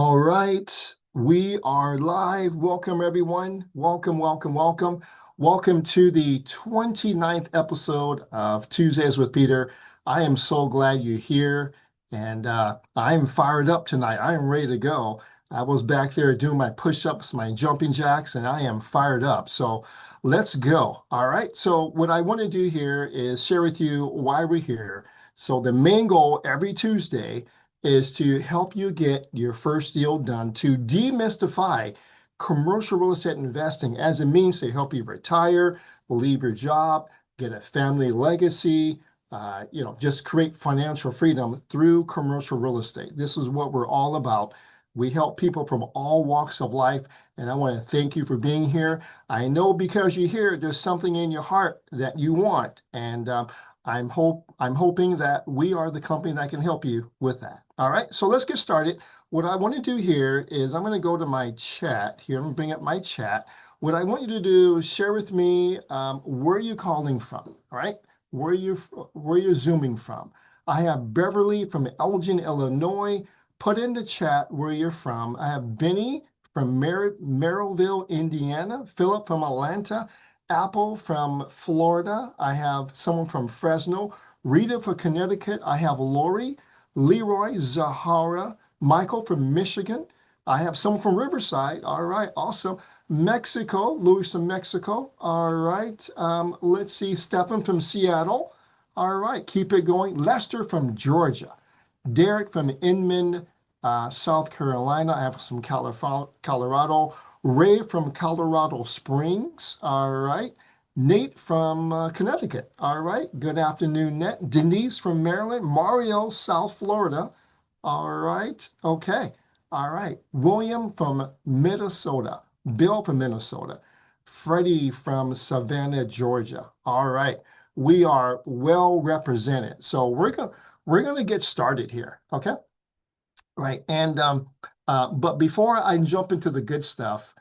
All right, we are live. Welcome, everyone. Welcome, welcome, welcome. Welcome to the 29th episode of Tuesdays with Peter. I am so glad you're here, and I'm fired up tonight. I am ready to go. I was back there doing my push-ups, my jumping jacks, and I am fired up. So let's go. All right, so what I want to do here is share with you why we're here. So the main goal every Tuesday is to help you get your first deal done, to demystify commercial real estate investing as a means to help you retire, leave your job, get a family legacy, just create financial freedom through commercial real estate. This is what we're all about. We help people from all walks of life, and I want to thank you for being here. I know because you're here, there's something in your heart that you want, and I'm hoping that we are the company that can help you with that. All right, so let's get started. What I want to do here is I'm going to go to my chat here. I'm going to bring up my chat. What I want you to do is share with me where you're calling from. All right, where you're zooming from. I have Beverly from Elgin, Illinois. Put in the chat where you're from. I have Benny from Merrillville, Indiana. Philip from Atlanta. Apple from Florida. I have someone from Fresno. Rita from Connecticut. I have Lori, Leroy, Zahara, Michael from Michigan. I have someone from Riverside. All right, awesome. Mexico, Luis from Mexico. All right, let's see, Stefan from Seattle. All right, keep it going. Lester from Georgia. Derek from Inman, South Carolina. I have some Colorado. Ray from Colorado Springs. All right. Nate from Connecticut. All right. Good afternoon, Nate. Denise from Maryland. Mario, South Florida. All right. Okay. All right. William from Minnesota. Bill from Minnesota. Freddie from Savannah, Georgia. All right. We are well represented. So we're gonna get started here. Okay. Right. And but before I jump into the good stuff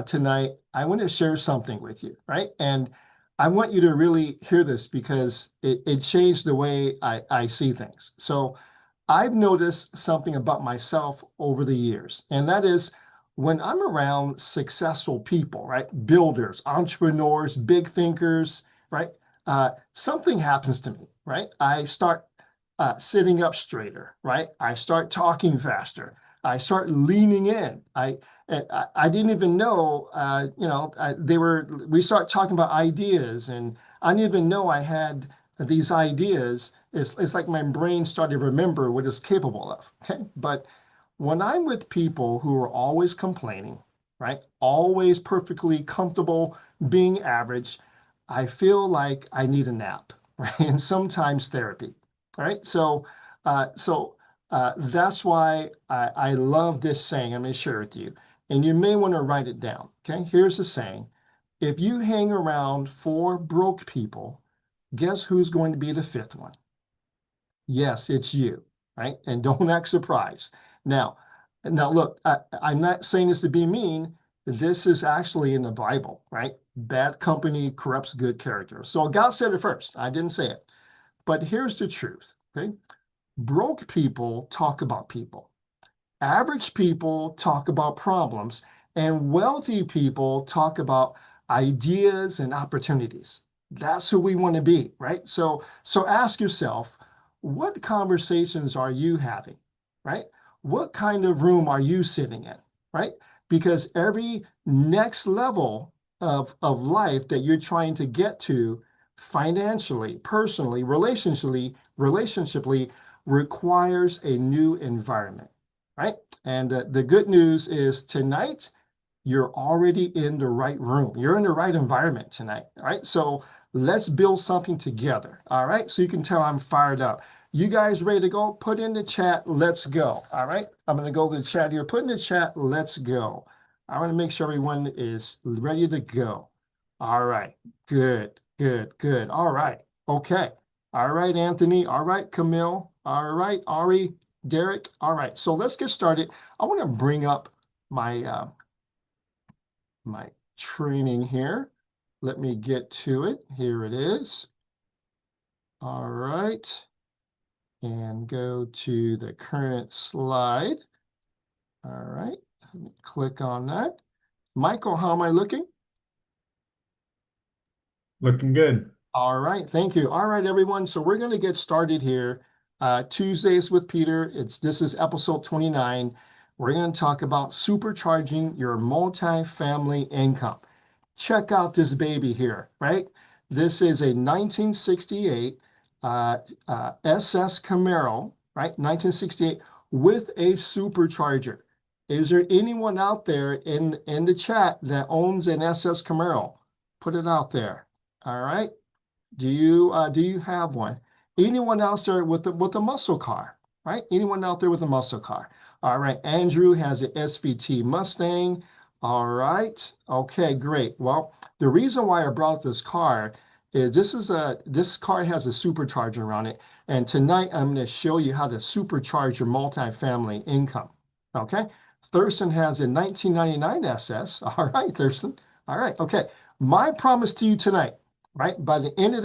tonight, I want to share something with you, right? And I want you to really hear this because it changed the way I see things. So I've noticed something about myself over the years, and that is when I'm around successful people, right? Builders, entrepreneurs, big thinkers, right? Something happens to me, right? I start sitting up straighter, right? I start talking faster. I start leaning in. I didn't even know, we start talking about ideas, and I didn't even know I had these ideas. It's like my brain started to remember what it's capable of, okay? But when I'm with people who are always complaining, right? Always perfectly comfortable being average, I feel like I need a nap, right? And sometimes therapy. All right, that's why I love this saying. I'm going to share it with you, and you may want to write it down. Okay, here's the saying: if you hang around four broke people, guess who's going to be the fifth one? Yes, it's you, right? And don't act surprised. Now, look, I'm not saying this to be mean. This is actually in the Bible, right? Bad company corrupts good character. So God said it first. I didn't say it. But here's the truth, okay? Broke people talk about people. Average people talk about problems, and wealthy people talk about ideas and opportunities. That's who we want to be, right? So ask yourself, what conversations are you having, right? What kind of room are you sitting in, right? Because every next level of life that you're trying to get to financially, personally, relationshiply requires a new environment, right? And the good news is tonight, you're already in the right room. You're in the right environment tonight, all right? So let's build something together, all right? So you can tell I'm fired up. You guys ready to go? Put in the chat, let's go, all right? I'm gonna go to the chat here. Put in the chat, let's go. I wanna make sure everyone is ready to go. All right, good, good, good. All right, okay. All right, Anthony. All right, Camille. All right, Ari, Derek. All right, so let's get started. I want to bring up my my training here. Let me get to it. Here it is. All right, and go to the current slide. All right, let me click on that. Michael, how am I looking? Looking good. All right, thank you. All right, everyone. So we're going to get started here. Tuesdays with Peter. This is episode 29. We're going to talk about supercharging your multifamily income. Check out this baby here, right? This is a 1968 SS Camaro, right? 1968 with a supercharger. Is there anyone out there in the chat that owns an SS Camaro? Put it out there. All right. Do you have one? Anyone else there with a muscle car, right? Anyone out there with a muscle car? All right, Andrew has an SVT Mustang. All right, okay, great. Well, the reason why I brought this car is this car has a supercharger on it, and tonight I'm going to show you how to supercharge your multifamily income. Okay, Thurston has a 1999 SS. All right, Thurston. All right, okay. My promise to you tonight, right? By the end of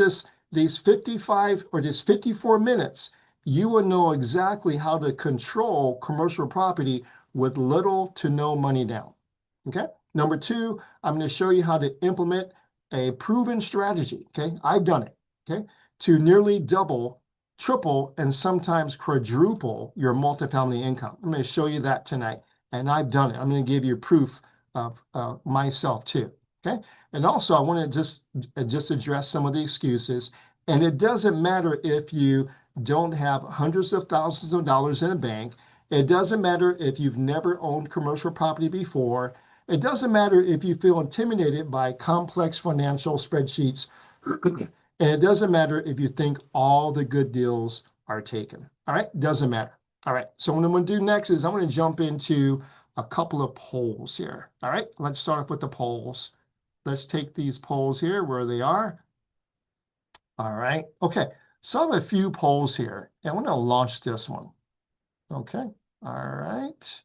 these 55 or these 54 minutes, you will know exactly how to control commercial property with little to no money down. Okay. Number two, I'm going to show you how to implement a proven strategy. Okay. I've done it. Okay. To nearly double, triple, and sometimes quadruple your multifamily income. I'm going to show you that tonight. And I've done it. I'm going to give you proof of myself too. Okay. And also, I want to just address some of the excuses. And it doesn't matter if you don't have hundreds of thousands of dollars in a bank. It doesn't matter if you've never owned commercial property before. It doesn't matter if you feel intimidated by complex financial spreadsheets. And it doesn't matter if you think all the good deals are taken. All right, doesn't matter. All right, so what I'm going to do next is I'm going to jump into a couple of polls here. All right, let's start off with the polls. Let's take these polls here where they are. All right. Okay. So I have a few polls here, and I'm going to launch this one. Okay. All right.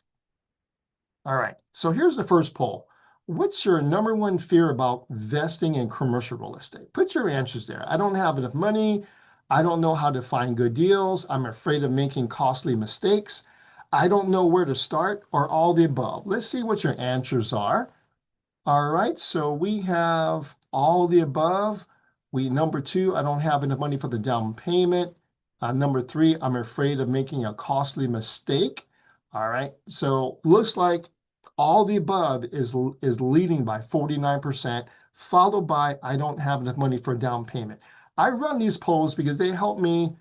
All right. So here's the first poll. What's your number one fear about investing in commercial real estate? Put your answers there. I don't have enough money. I don't know how to find good deals. I'm afraid of making costly mistakes. I don't know where to start, or all the above. Let's see what your answers are. All right, so we have all the above. Number two, I don't have enough money for the down payment. Number three, I'm afraid of making a costly mistake. All right, so looks like all the above is leading by 49%, followed by I don't have enough money for a down payment. I run these polls because they help me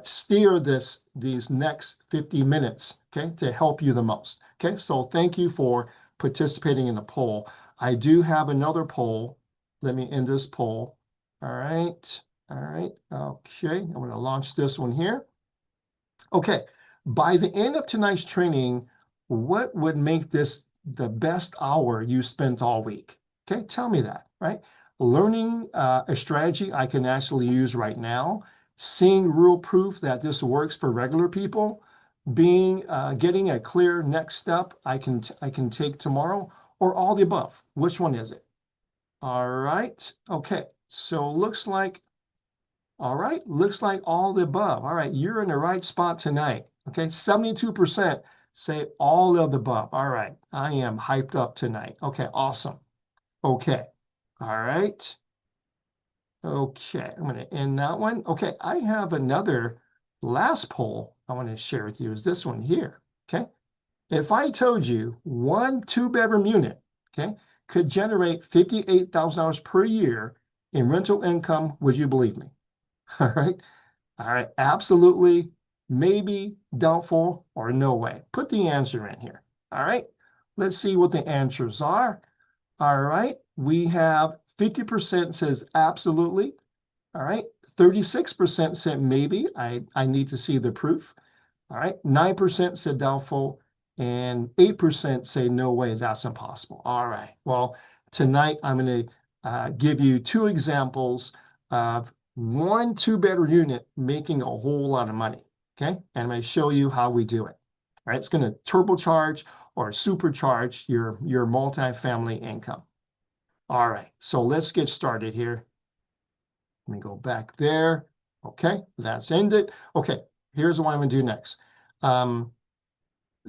steer these next 50 minutes, okay, to help you the most. Okay, so thank you for participating in the poll. I do have another poll. Let me end this poll. All right. All right. Okay. I'm going to launch this one here. Okay. By the end of tonight's training, what would make this the best hour you spent all week? Okay. Tell me that, right? Learning a strategy I can actually use right now, seeing real proof that this works for regular people, getting a clear next step I can take tomorrow, or all the above. Which one is it? All right. Okay. So all right, looks like all the above. All right, you're in the right spot tonight. Okay, 72% say all of the above. All right, I am hyped up tonight. Okay, awesome. Okay, all right. Okay, I'm going to end that one. Okay, I have another last poll I want to share with you is this one here. Okay, if I told you one two-bedroom unit, okay, could generate $58,000 per year in rental income, would you believe me? All right. All right. Absolutely, maybe, doubtful, or no way. Put the answer in here. All right. Let's see what the answers are. All right. We have 50% says absolutely. All right. 36% said maybe. I need to see the proof. All right. 9% said doubtful, and 8% say no way, that's impossible. All right. Well, tonight I'm going to give you two examples of one two-bedroom unit making a whole lot of money. Okay. And I'm going to show you how we do it. All right. It's going to turbocharge or supercharge your multifamily income. All right. So let's get started here. Let me go back there. Okay, that's ended. Okay, here's what I'm gonna do next.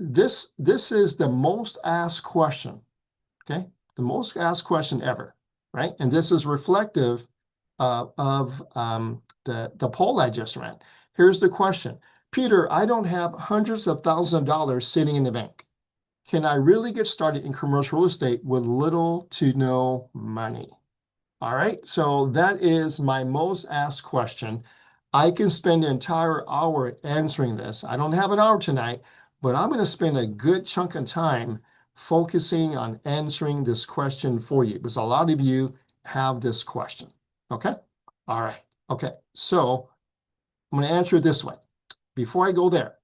this is the most asked question, okay? The most asked question ever, right? And this is reflective of the poll I just ran. Here's the question. Peter, I don't have hundreds of thousands of dollars sitting in the bank. Can I really get started in commercial real estate with little to no money? All right, so that is my most asked question. I can spend an entire hour answering this. I don't have an hour tonight, but I'm going to spend a good chunk of time focusing on answering this question for you because a lot of you have this question. Okay? All right. Okay, so I'm going to answer it this way. Before I go there,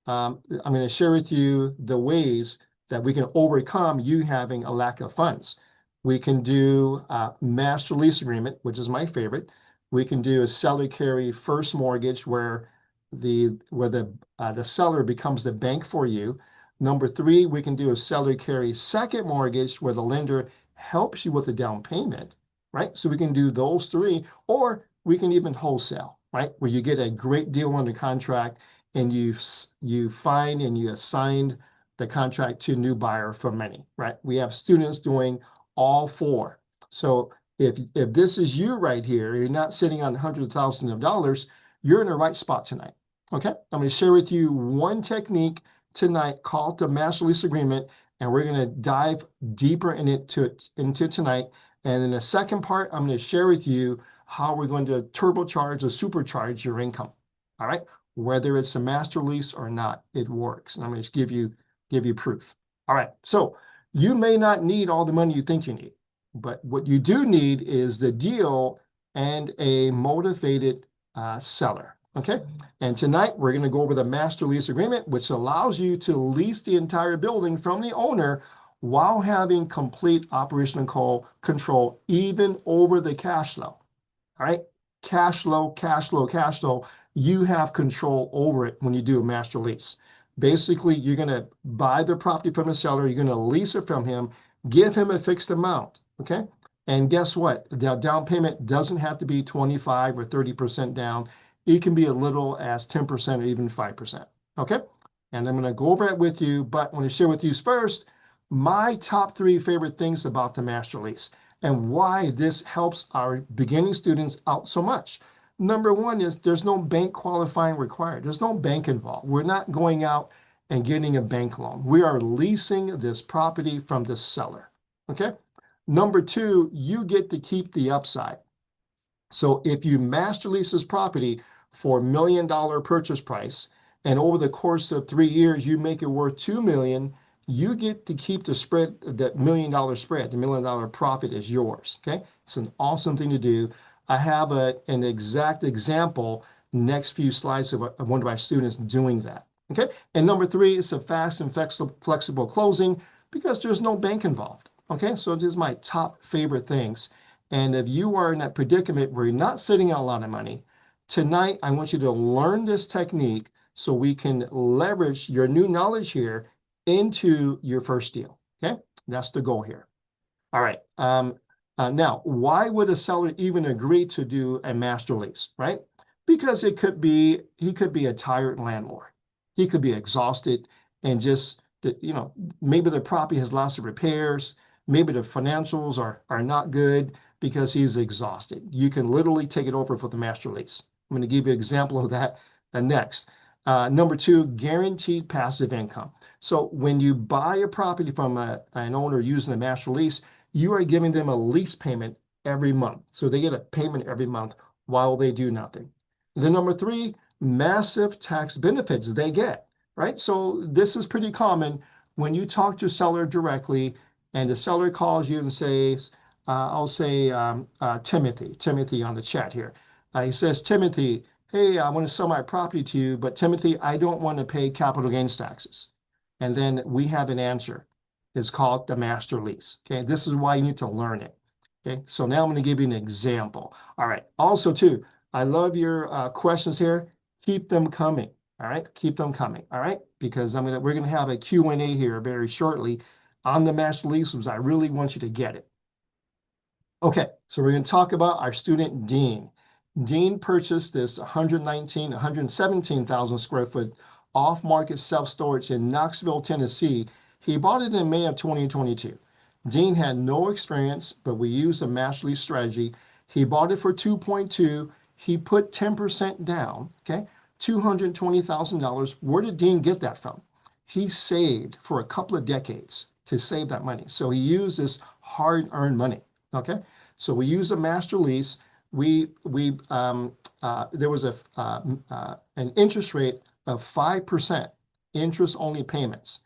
I'm going to share with you the ways that we can overcome you having a lack of funds. We can do a master lease agreement, which is my favorite. We can do a seller carry first mortgage where the seller becomes the bank for you. Number three, we can do a seller carry second mortgage where the lender helps you with the down payment, right? So we can do those three, or we can even wholesale, right? Where you get a great deal under contract and you find and you assign the contract to a new buyer for money, right? We have students doing all four. So if this is you right here, you're not sitting on hundreds of thousands of dollars, you're in the right spot tonight. Okay, I'm going to share with you one technique tonight called the master lease agreement, and we're going to dive deeper into tonight. And in the second part, I'm going to share with you how we're going to turbocharge or supercharge your income. All right, whether it's a master lease or not, it works. And I'm going to give you proof. All right, so you may not need all the money you think you need, but what you do need is the deal and a motivated seller. Okay, and tonight we're going to go over the master lease agreement, which allows you to lease the entire building from the owner while having complete operational control, even over the cash flow. All right, cash flow, cash flow, cash flow. You have control over it when you do a master lease. Basically, you're going to buy the property from the seller, you're going to lease it from him, give him a fixed amount, okay? And guess what? The down payment doesn't have to be 25 or 30% down. It can be as little as 10% or even 5%, okay? And I'm going to go over it with you, but I want to share with you first my top 3 favorite things about the master lease and why this helps our beginning students out so much. Number one is there's no bank qualifying required. There's no bank involved. We're not going out and getting a bank loan. We are leasing this property from the seller, okay? Number two, you get to keep the upside. So if you master lease this property for $1 million purchase price, and over the course of 3 years, you make it worth $2 million, you get to keep the spread, that $1 million spread, the $1 million profit is yours, okay? It's an awesome thing to do. I have an exact example next few slides of one of my students doing that, okay? And number three is a fast and flexible closing because there's no bank involved, okay? So this is my top favorite things. And if you are in that predicament where you're not sitting on a lot of money, tonight I want you to learn this technique so we can leverage your new knowledge here into your first deal, okay? That's the goal here. All right. Now, why would a seller even agree to do a master lease, right? Because he could be a tired landlord. He could be exhausted and just, maybe the property has lots of repairs. Maybe the financials are not good because he's exhausted. You can literally take it over for the master lease. I'm going to give you an example of that next. Number two, guaranteed passive income. So when you buy a property from an owner using a master lease, you are giving them a lease payment every month. So they get a payment every month while they do nothing. Then number three, massive tax benefits they get, right? So this is pretty common when you talk to a seller directly and the seller calls you and says, I'll say Timothy on the chat here. He says, Timothy, hey, I want to sell my property to you, but Timothy, I don't want to pay capital gains taxes. And then we have an answer. It's called the master lease. Okay, this is why you need to learn it. Okay, so now I'm going to give you an example. All right, also too, I love your questions here. Keep them coming. All right, keep them coming. All right, because we're going to have a Q&A here very shortly on the master leases. I really want you to get it. Okay, so we're going to talk about our student Dean. Dean purchased this 117,000 square foot off-market self-storage in Knoxville, Tennessee. He bought it in May of 2022. Dean had no experience, but we used a master lease strategy. He bought it for 2.2. He put 10% down, okay? $220,000. Where did Dean get that from? He saved for a couple of decades to save that money. So he used this hard-earned money, okay? So we use a master lease. There was an interest rate of 5% interest-only payments.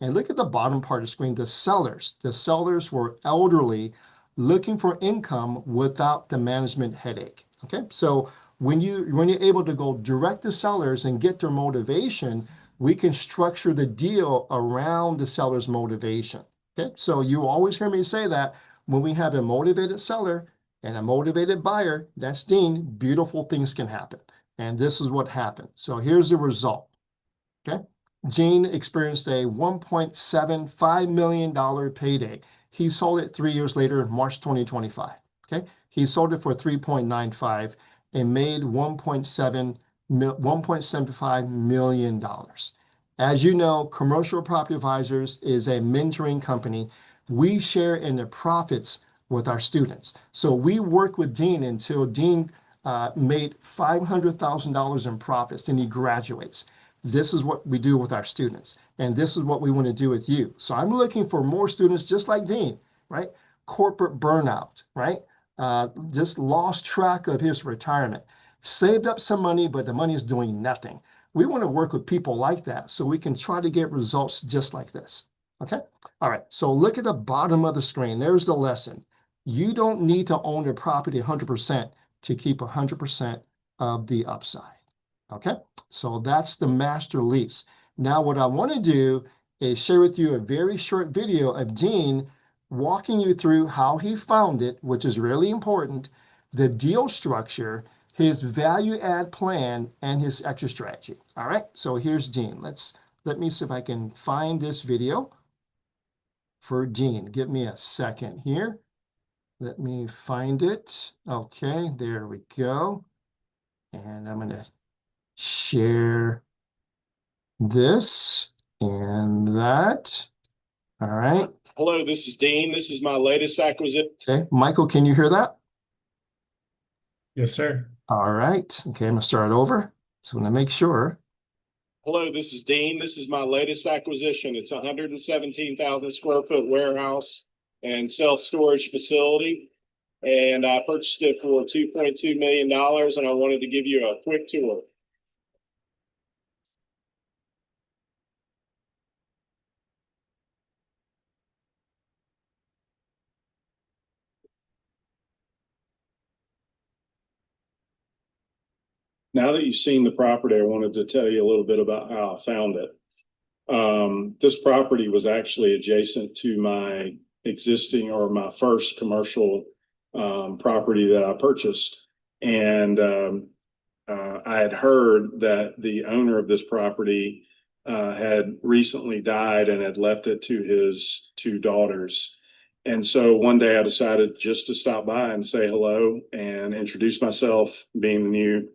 And look at the bottom part of the screen, the sellers. The sellers were elderly, looking for income without the management headache. Okay, so when you're able to go direct to sellers and get their motivation, we can structure the deal around the seller's motivation. Okay, so you always hear me say that when we have a motivated seller and a motivated buyer, that's Dean, beautiful things can happen. And this is what happened. So here's the result. Okay, Gene experienced a $1.75 million payday. He sold it 3 years later in March 2025. Okay, he sold it for 3.95 and made $1.75 million. As you know, Commercial Property Advisors is a mentoring company. We share in the profits with our students. So we work with Dean until Dean made $500,000 in profits, and he graduates. This is what we do with our students, and this is what we want to do with you. So I'm looking for more students just like Dean, right? Corporate burnout, right? Just lost track of his retirement, saved up some money, but the money is doing nothing. We want to work with people like that so we can try to get results just like this. Okay. All right. So look at the bottom of the screen. There's the lesson. You don't need to own a property 100% to keep 100% of the upside. Okay. So that's the master lease. Now, what I want to do is share with you a very short video of Dean walking you through how he found it, which is really important, the deal structure, his value add plan, and his exit strategy. All right. So here's Dean. Let me see if I can find this video for Dean. Give me a second here. Let me find it. Okay, there we go. And I'm going to share this and that. All right. Hello, this is Dean. This is my latest acquisition. Okay, Michael, can you hear that? Yes, sir. All right. Okay, I'm going to start over. So I'm going to make sure. Hello, this is Dean. This is my latest acquisition. It's a 117,000 square foot warehouse and self-storage facility. And I purchased it for $2.2 million, and I wanted to give you a quick tour. Now that you've seen the property, I wanted to tell you a little bit about how I found it. This property was actually adjacent to my existing or my first commercial property that I purchased. And I had heard that the owner of this property had recently died and had left it to his two daughters. And so one day I decided just to stop by and say hello and introduce myself, being the new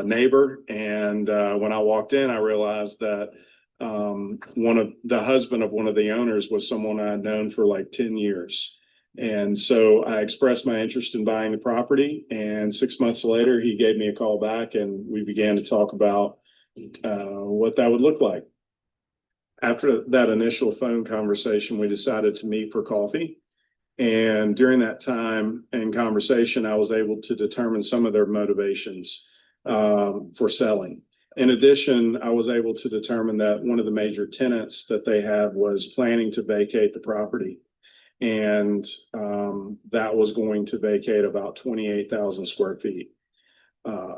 neighbor. And when I walked in, I realized that one of the husband of one of the owners was someone I had known for like 10 years. And so I expressed my interest in buying the property. And 6 months later, he gave me a call back and we began to talk about what that would look like. After that initial phone conversation, we decided to meet for coffee. And during that time and conversation, I was able to determine some of their motivations for selling. In addition, I was able to determine that one of the major tenants that they had was planning to vacate the property. And that was going to vacate about 28,000 square feet.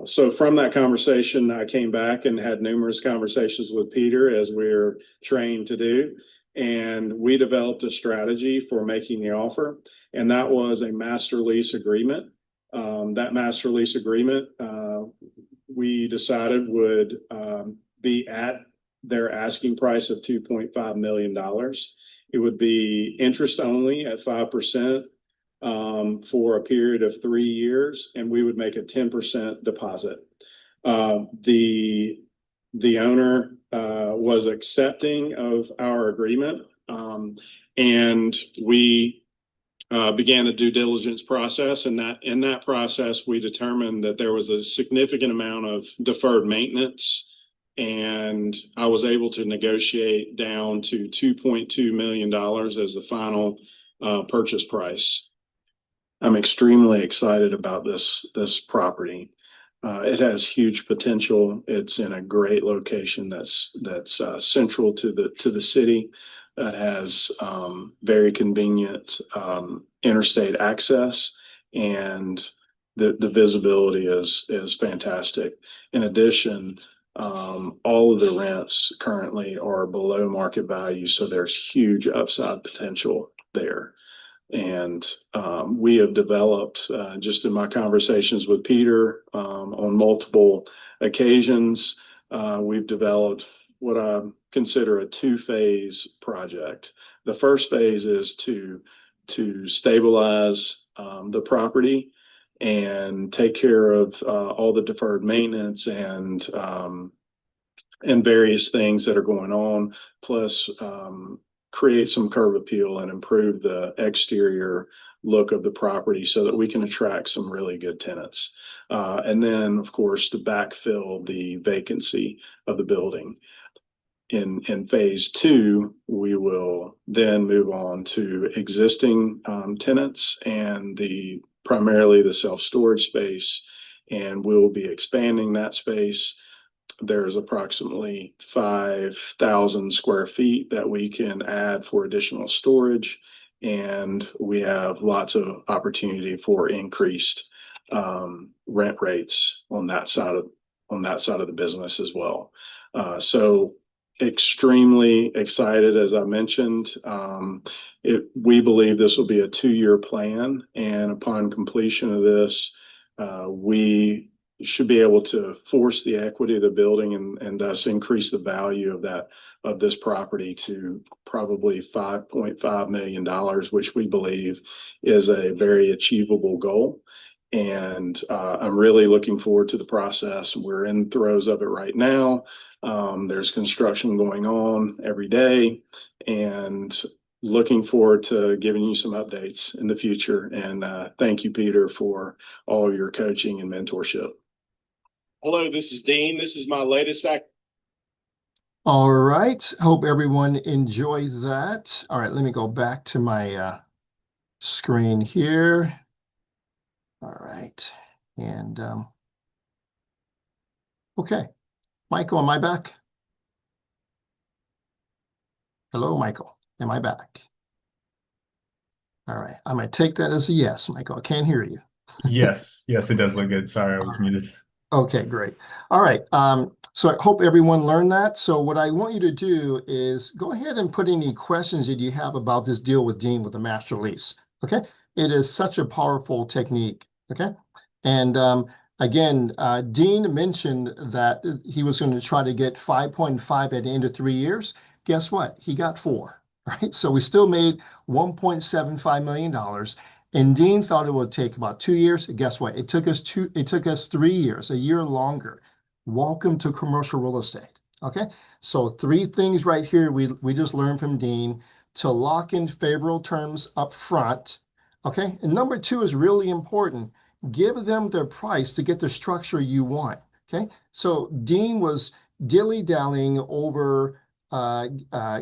So from that conversation, I came back and had numerous conversations with Peter, as we're trained to do. And we developed a strategy for making the offer. And that was a master lease agreement. That master lease agreement, we decided would be at their asking price of $2.5 million. It would be interest only at 5% for a period of 3 years, and we would make a 10% deposit. The the owner was accepting of our agreement, and we began the due diligence process. And that in that process, we determined that there was a significant amount of deferred maintenance, and I was able to negotiate down to $2.2 million as the final purchase price. I'm extremely excited about this property. It has huge potential. It's in a great location that's central to the city. That has very convenient interstate access, and the visibility is fantastic. In addition, all of the rents currently are below market value, so there's huge upside potential there. And we have developed, just in my conversations with Peter, on multiple occasions, we've developed what I consider a two-phase project. The first phase is to stabilize the property and take care of all the deferred maintenance and various things that are going on, plus create some curb appeal and improve the exterior look of the property so that we can attract some really good tenants. And then, of course, to backfill the vacancy of the building. In phase two, we will then move on to existing tenants and primarily the self-storage space, and we'll be expanding that space. There's approximately 5,000 square feet that we can add for additional storage, and we have lots of opportunity for increased rent rates on that side of the business as well. So extremely excited, as I mentioned. We believe this will be a 2-year plan, and upon completion of this, we should be able to force the equity of the building and thus increase the value of this property to probably $5.5 million, which we believe is a very achievable goal. And I'm really looking forward to the process. We're in the throes of it right now. There's construction going on every day, and looking forward to giving you some updates in the future. And thank you, Peter, for all your coaching and mentorship. Hello, this is Dean. This is my latest act. All right. Hope everyone enjoyed that. All right, let me go back to my screen here. All right. And okay. Michael, am I back? Hello, Michael. Am I back? All right. I'm going to take that as a yes, Michael. I can't hear you. Yes, it does look good. Sorry, I was muted. Okay, great. All right. So I hope everyone learned that. So what I want you to do is go ahead and put any questions that you have about this deal with Dean with the master lease. Okay. It is such a powerful technique. Okay. And again, Dean mentioned that he was going to try to get 5.5 at the end of 3 years. Guess what? He got 4. Right. So we still made $1.75 million. And Dean thought it would take about 2 years. Guess what? It took us 3 years, a year longer. Welcome to commercial real estate. Okay. So 3 things right here we just learned from Dean: to lock in favorable terms up front. Okay. And number 2 is really important. Give them their price to get the structure you want. Okay. So Dean was dilly-dallying over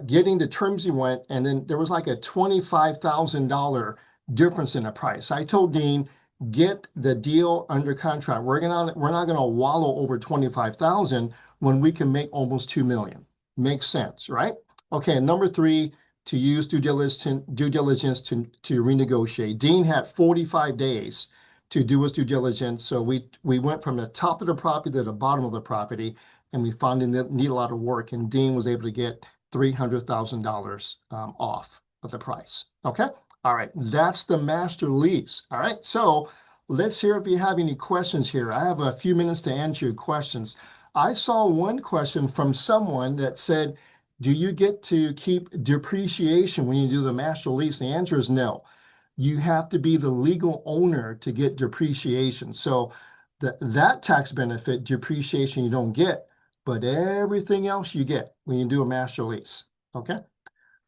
getting the terms he want, and then there was like a $25,000 difference in the price. I told Dean, get the deal under contract. We're not going to wallow over 25,000 when we can make almost 2 million. Makes sense, right? Okay, and number 3, to use due diligence to renegotiate. Dean had 45 days to do his due diligence. So we went from the top of the property to the bottom of the property, and we found it need a lot of work, and Dean was able to get $300,000 off of the price. Okay. All right, that's the master lease. All right, so let's hear if you have any questions here. I have a few minutes to answer your questions. I saw one question from someone that said, do you get to keep depreciation when you do the master lease? The answer is no. You have to be the legal owner to get depreciation. So that tax benefit, depreciation, you don't get. but everything else you get when you do a master lease. Okay.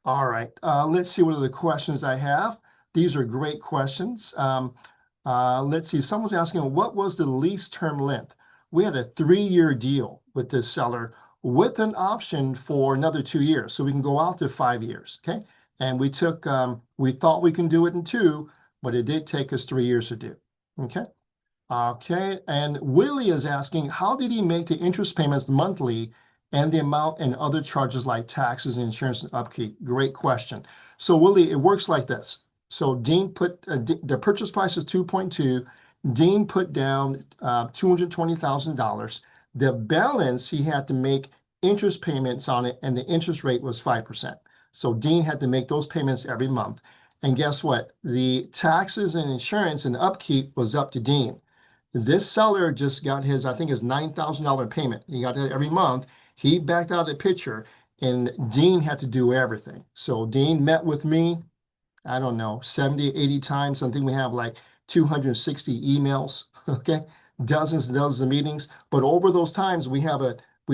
All right. Let's see what are the questions I have. These are great questions. Let's see. Someone's asking, what was the lease term length? We had a 3-year deal with this seller with an option for another 2 years. So we can go out to 5 years. Okay. And we thought we can do it in 2, but it did take us 3 years to do. Okay. Okay, and Willie is asking, how did he make the interest payments monthly and the amount and other charges like taxes, insurance, and upkeep? Great question. So Willie, it works like this. So Dean put, the purchase price is 2.2. Dean put down $220,000. The balance, he had to make interest payments on it, and the interest rate was 5%. So Dean had to make those payments every month. And guess what? The taxes and insurance and upkeep was up to Dean. This seller just got his, I think his $9,000 payment. He got it every month. He backed out the picture and Dean had to do everything. So Dean met with me, I don't know, 70, 80 times. I think we have like 260 emails, okay? Dozens and dozens of meetings. But over those times, we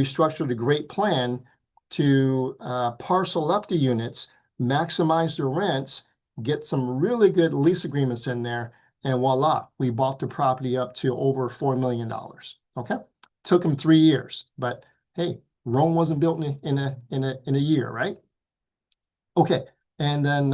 structured a great plan to parcel up the units, maximize the rents, get some really good lease agreements in there, and voila, we bought the property up to over $4 million. Okay, took him 3 years, but hey, Rome wasn't built in a year, right? Okay, and then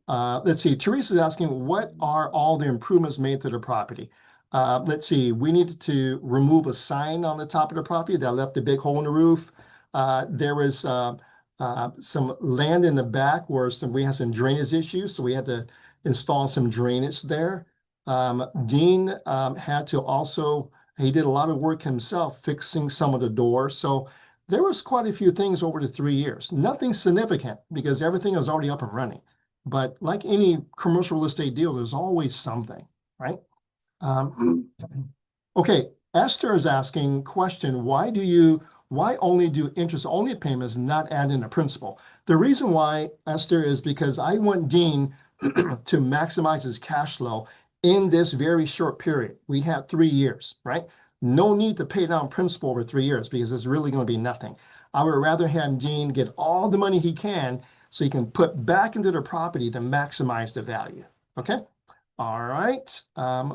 let's see. Teresa's asking, what are all the improvements made to the property? Let's see. We needed to remove a sign on the top of the property that left a big hole in the roof. There was some land in the back where we had some drainage issues, so we had to install some drainage there. Dean had to also, he did a lot of work himself fixing some of the doors. So there was quite a few things over the 3 years. Nothing significant because everything was already up and running. But like any commercial real estate deal, there's always something, right? Okay, Esther is asking question, why only do interest only payments, not add in a principal? The reason why, Esther, is because I want Dean to maximize his cash flow in this very short period. We had 3 years, right? No need to pay down principal over 3 years because it's really going to be nothing. I would rather have Dean get all the money he can so he can put back into the property to maximize the value. Okay. All right.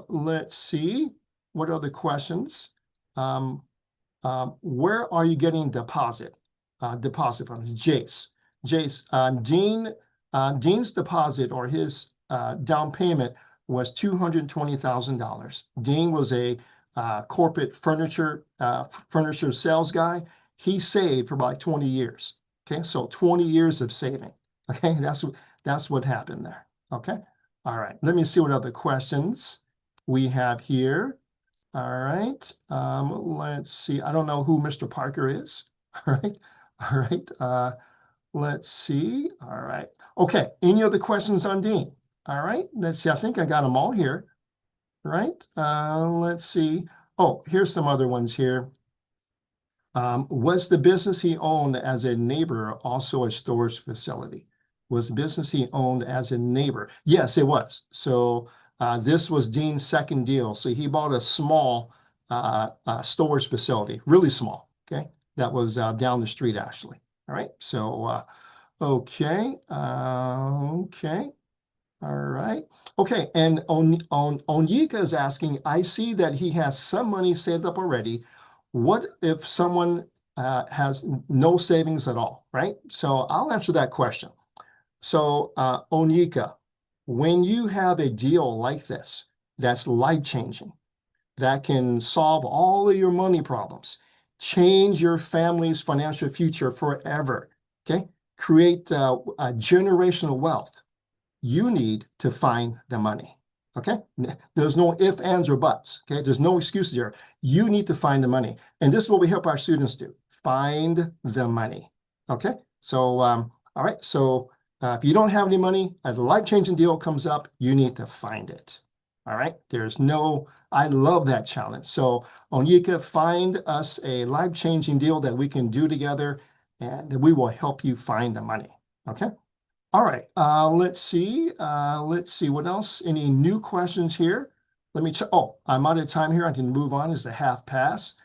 Let's see. What are the questions? Where are you getting deposit? Deposit from Jace. Jace, Dean's deposit or his down payment was $220,000. Dean was a corporate furniture sales guy. He saved for about 20 years. Okay, so 20 years of saving. Okay, that's what happened there. Okay, all right. Let me see what other questions we have here. All right, let's see. I don't know who Mr. Parker is. All right, all right. Let's see. All right. Okay, any other questions on Dean? All right, let's see. I think I got them all here. Right. Let's see. Oh, here's some other ones here. Was the business he owned as a neighbor also a storage facility? Was the business he owned as a neighbor? Yes, it was. So this was Dean's second deal. So he bought a small storage facility, really small. Okay, that was down the street actually. All right. So okay, okay. All right. Okay. And Onyeka is asking, I see that he has some money saved up already. What if someone has no savings at all, right? So I'll answer that question. So Onyeka, when you have a deal like this, that's life-changing, that can solve all of your money problems, change your family's financial future forever, okay? Create a generational wealth. You need to find the money, okay? There's no ifs, ands, or buts, okay? There's no excuses here. You need to find the money. And this is what we help our students do. Find the money, okay? So, all right, so if you don't have any money, a life-changing deal comes up, you need to find it, all right? I love that challenge. So, Onyeka, find us a life-changing deal that we can do together, and we will help you find the money, okay? All right, let's see what else. Any new questions here? Let me check. Oh, I'm out of time here. I can move on as the half pass.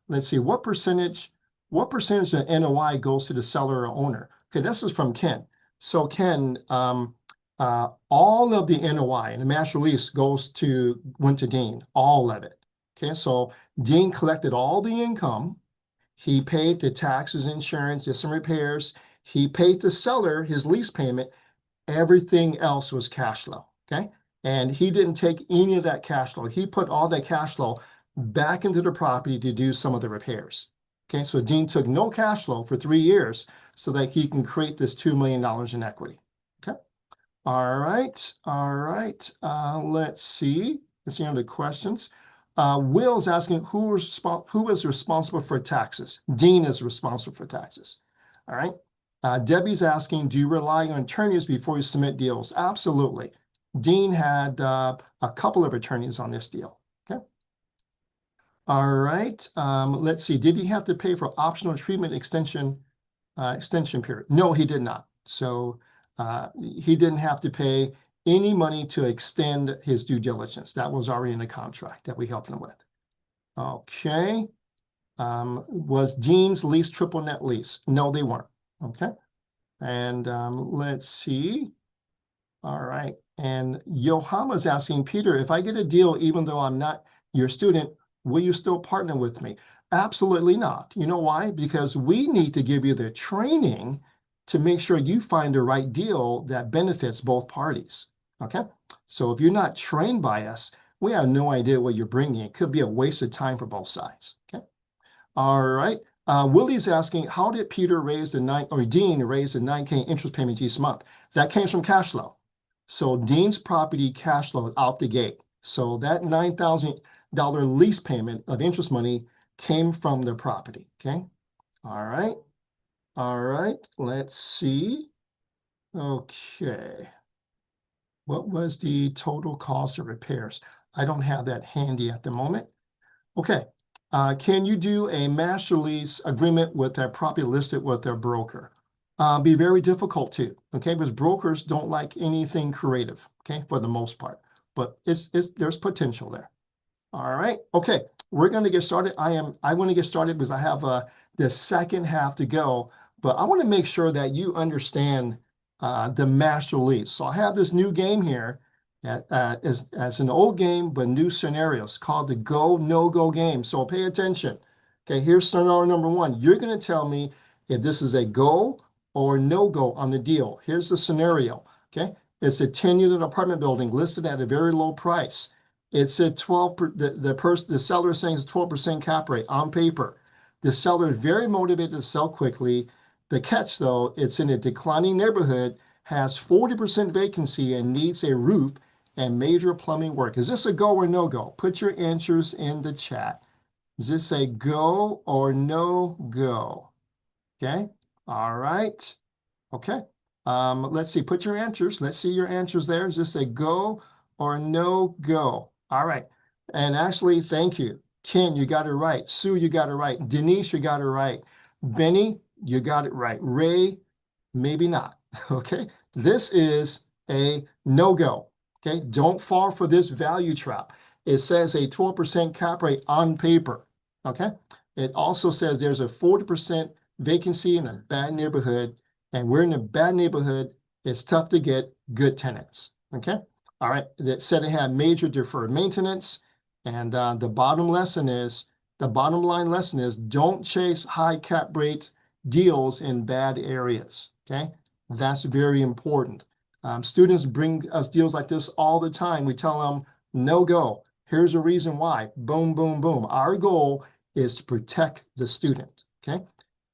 Let's see, what percentage what percentage of NOI goes to the seller or owner? Okay, this is from Ken. So Ken, all of the NOI in the master lease went to Dean, all of it. Okay, so Dean collected all the income. He paid the taxes, insurance, did some repairs. He paid the seller his lease payment. Everything else was cash flow. Okay, and he didn't take any of that cash flow. He put all that cash flow back into the property to do some of the repairs. Okay, so Dean took no cash flow for 3 years so that he can create this $2 million in equity. Okay. All right. All right. Let's see. Let's see other questions. Will's asking who is responsible for taxes? Dean is responsible for taxes. All right. Debbie's asking, do you rely on attorneys before you submit deals? Absolutely. Dean had a couple of attorneys on this deal. Okay. All right. Let's see. Did he have to pay for optional treatment extension period? No, he did not. So he didn't have to pay any money to extend his due diligence. That was already in the contract that we helped him with. Okay. Was Dean's lease triple net lease? No, they weren't. Okay. And let's see. All right. And Yohama's asking, Peter, if I get a deal, even though I'm not your student, will you still partner with me? Absolutely not. You know why? Because we need to give you the training to make sure you find the right deal that benefits both parties. Okay. So if you're not trained by us, we have no idea what you're bringing. It could be a waste of time for both sides. Okay. All right. Willie's asking, how did Peter raise Dean raise the 9K interest payment each month? That came from cash flow. So Dean's property cash flowed out the gate. So that $9,000 lease payment of interest money came from the property. Okay. All right. All right. Let's see. Okay. What was the total cost of repairs? I don't have that handy at the moment. Okay. Can you do a master lease agreement with that property listed with their broker? Be very difficult to, okay, because brokers don't like anything creative, okay, for the most part, but there's potential there. All right, okay, we're going to get started. I want to get started because I have the second half to go, but I want to make sure that you understand the master lease. So I have this new game here as an old game, but new scenarios called the go, no go game. So pay attention. Okay, here's scenario number one. You're going to tell me if this is a go or no go on the deal. Here's the scenario. Okay, it's a 10-unit apartment building listed at a very low price. It's a 12, the seller is saying it's 12% cap rate on paper. The seller is very motivated to sell quickly. The catch though, it's in a declining neighborhood, has 40% vacancy and needs a roof and major plumbing work. Is this a go or no go? Put your answers in the chat. Is this a go or no go? Okay. All right. Okay. Let's see. Put your answers. Let's see your answers there. Is this a go or no go? All right. And actually, thank you. Ken, you got it right. Sue, you got it right. Denise, you got it right. Benny, you got it right. Ray, maybe not. Okay. This is a no-go. Okay. Don't fall for this value trap. It says a 12% cap rate on paper. Okay. It also says there's a 40% vacancy in a bad neighborhood, and we're in a bad neighborhood. It's tough to get good tenants. Okay. All right. That said it had major deferred maintenance. And the bottom line lesson is don't chase high cap rate deals in bad areas. Okay. That's very important. Students bring us deals like this all the time. We tell them no go. Here's a reason why. Boom, boom, boom. Our goal is to protect the student. Okay.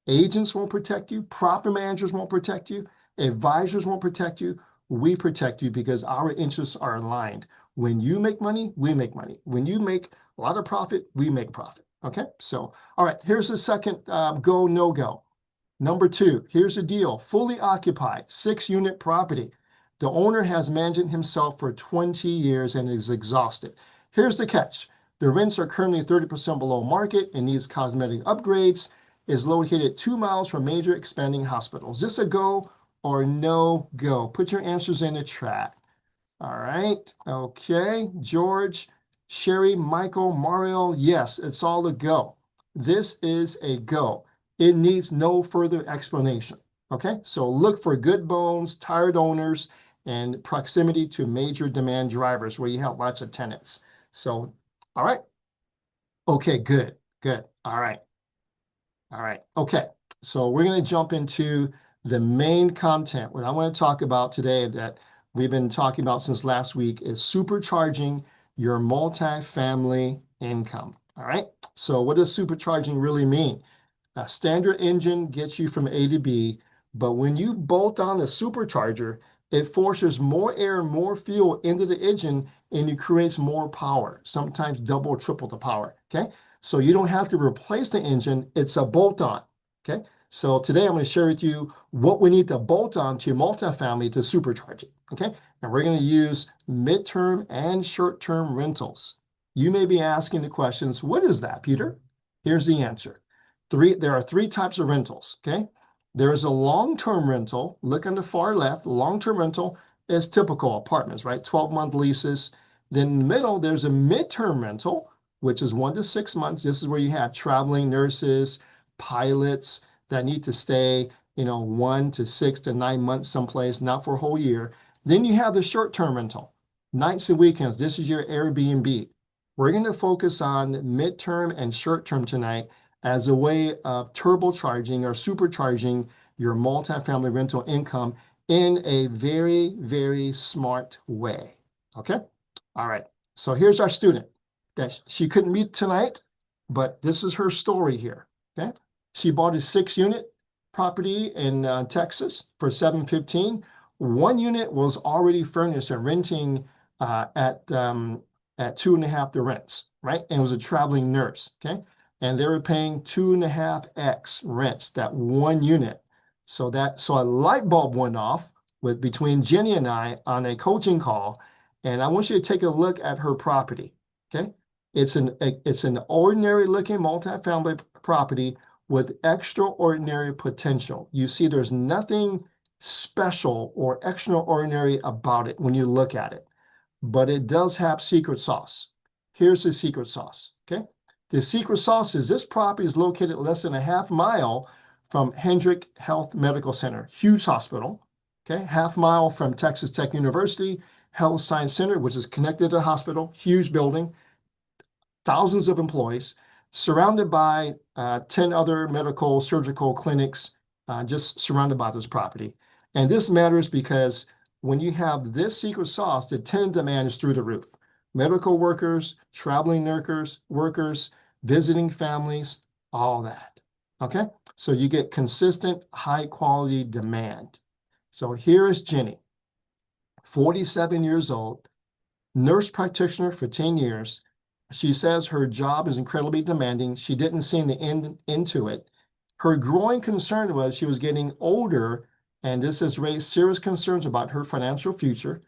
Agents won't protect you. Property managers won't protect you. Advisors won't protect you. We protect you because our interests are aligned. When you make money, we make money. When you make a lot of profit, we make profit. Okay. So, all right, here's the second go, no go. Number two, here's the deal. Fully occupied, 6-unit property. The owner has managed it himself for 20 years and is exhausted. Here's the catch. The rents are currently 30% below market and needs cosmetic upgrades. Is located 2 miles from major expanding hospitals. Is this a go or no go? Put your answers in the chat. All right. Okay. George, Sherry, Michael, Mario. Yes, it's all a go. This is a go. It needs no further explanation. Okay, so look for good bones, tired owners, and proximity to major demand drivers where you have lots of tenants. So, all right. Okay, good, good. All right. All right. Okay. So we're going to jump into the main content. What I want to talk about today that we've been talking about since last week is supercharging your multifamily income. All right. So what does supercharging really mean? A standard engine gets you from A to B, but when you bolt on a supercharger, it forces more air, more fuel into the engine, and it creates more power, sometimes double or triple the power. Okay. So you don't have to replace the engine, it's a bolt on. Okay. So today I'm going to share with you what we need to bolt on to multifamily to supercharge it. Okay. And we're going to use midterm and short-term rentals. You may be asking the questions, what is that, Peter? Here's the answer. There are three types of rentals, okay? There's a long-term rental. Look on the far left. Long-term rental is typical apartments, right? 12-month leases. Then in the middle, there's a midterm rental, which is 1 to 6 months. This is where you have traveling nurses, pilots that need to stay, 1 to 6 to 9 months someplace, not for a whole year. Then you have the short-term rental, nights and weekends. This is your Airbnb. We're going to focus on midterm and short-term tonight as a way of turbocharging or supercharging your multifamily rental income in a very, very smart way. Okay? All right. So here's our student that she couldn't meet tonight, but this is her story here. Okay? She bought a 6-unit property in Texas for $715. One unit was already furnished and renting at 2.5 the rents, right? And it was a traveling nurse. Okay? And they were paying 2.5x rents, that one unit. So a light bulb went off between Jenny and I on a coaching call, and I want you to take a look at her property. Okay, it's an ordinary looking multifamily property with extraordinary potential. You see, there's nothing special or extraordinary about it when you look at it, but it does have secret sauce. Here's the secret sauce. Okay. The secret sauce is this property is located less than a half mile from Hendrick Health Medical Center, huge hospital. Okay, half mile from Texas Tech University Health Science Center, which is connected to the hospital, huge building, thousands of employees, surrounded by 10 other medical surgical clinics, just surrounded by this property. And this matters because when you have this secret sauce, the tenant demand is through the roof. Medical workers, traveling workers, visiting families, all that. Okay, so you get consistent, high quality demand. So here is Jenny, 47 years old, nurse practitioner for 10 years. She says her job is incredibly demanding. She didn't see the end into it. Her growing concern was she was getting older, and this has raised serious concerns about her financial future.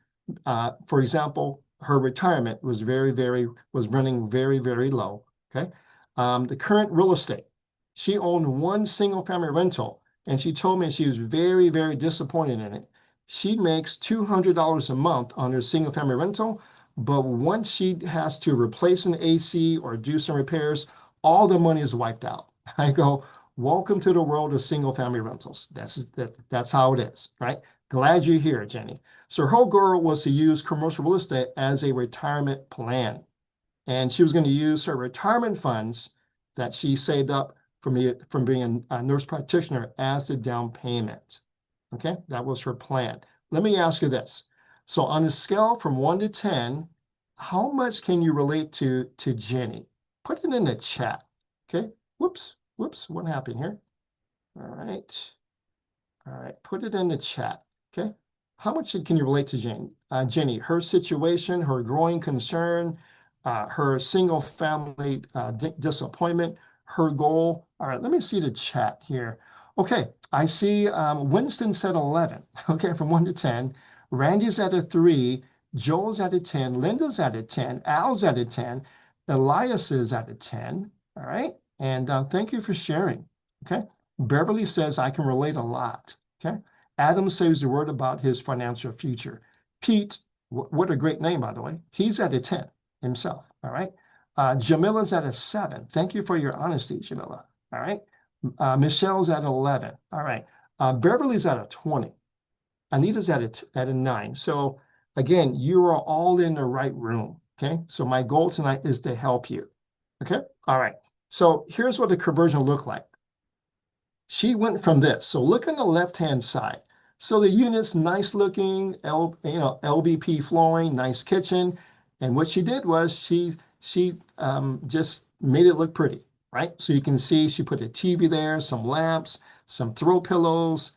For example, her retirement was running very, very low. Okay. The current real estate, she owned one single family rental, and she told me she was very, very disappointed in it. She makes $200 a month on her single family rental, but once she has to replace an AC or do some repairs, all the money is wiped out. I go, welcome to the world of single family rentals. That's how it is, right? Glad you're here, Jenny. So her whole goal was to use commercial real estate as a retirement plan. And she was going to use her retirement funds that she saved up from being a nurse practitioner as the down payment. Okay, that was her plan. Let me ask you this. So on a scale from 1 to 10, how much can you relate to Jenny? Put it in the chat. Okay, whoops, what happened here? All right, put it in the chat. Okay, how much can you relate to Jenny? Her situation, her growing concern, her single family disappointment, her goal. All right, let me see the chat here. Okay, I see Winston said 11. Okay, from 1 to 10. Randy's at a 3. Joel's at a 10. Linda's at a 10. Al's at a 10. Elias is at a 10. All right, and thank you for sharing. Okay, Beverly says I can relate a lot. Okay, Adam says the word about his financial future. Pete, what a great name, by the way. He's at a 10 himself. All right. Jamila's at a 7. Thank you for your honesty, Jamila. All right. Michelle's at 11. All right. Beverly's at a 20. Anita's at a 9. So again, you are all in the right room. Okay. So my goal tonight is to help you. Okay. All right. So here's what the conversion looked like. She went from this. So look on the left-hand side. So the unit's nice looking, LVP flooring, nice kitchen. And what she did was she just made it look pretty, right? So you can see she put a TV there, some lamps, some throw pillows.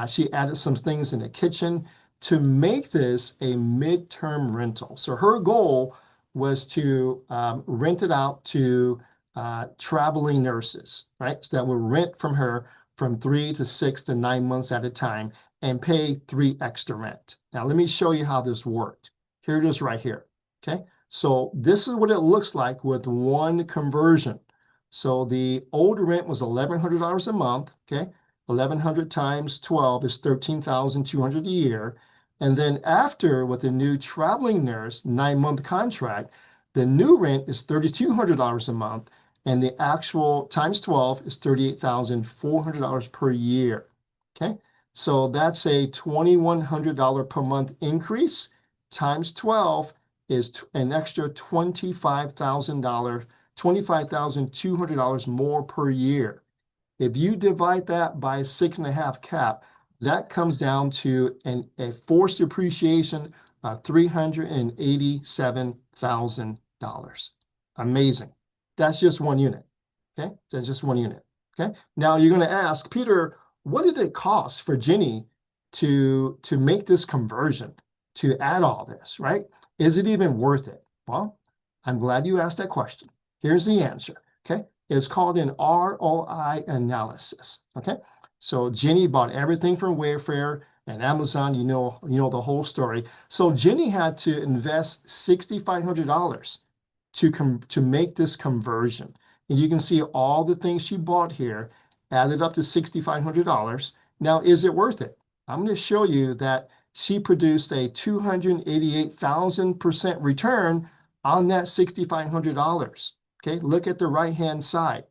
She added some things in the kitchen to make this a midterm rental. So her goal was to rent it out to traveling nurses, right? So that would rent from her from 3 to 6 to 9 months at a time and pay 3 extra rent. Now, let me show you how this worked. Here it is right here, okay? So this is what it looks like with one conversion. So the old rent was $1,100 a month, okay? 1,100 times 12 is 13,200 a year. And then after, with the new traveling nurse 9-month contract, the new rent is $3,200 a month, and the actual times 12 is $38,400 per year. Okay, so that's a $2,100 per month increase. Times 12 is an extra $25,000, $25,200 more per year. If you divide that by 6.5 cap, that comes down to a forced depreciation of $387,000. Amazing. That's just one unit. Okay, that's just one unit. Okay, now you're going to ask, Peter, what did it cost for Jenny to make this conversion, to add all this, right? Is it even worth it? Well, I'm glad you asked that question. Here's the answer. Okay, it's called an ROI analysis. Okay, so Jenny bought everything from Wayfair and Amazon. You know the whole story. So Jenny had to invest $6,500 to make this conversion. And you can see all the things she bought here added up to $6,500. Now, is it worth it? I'm going to show you that she produced a 288,000% return on that $6,500. Okay, look at the right-hand side.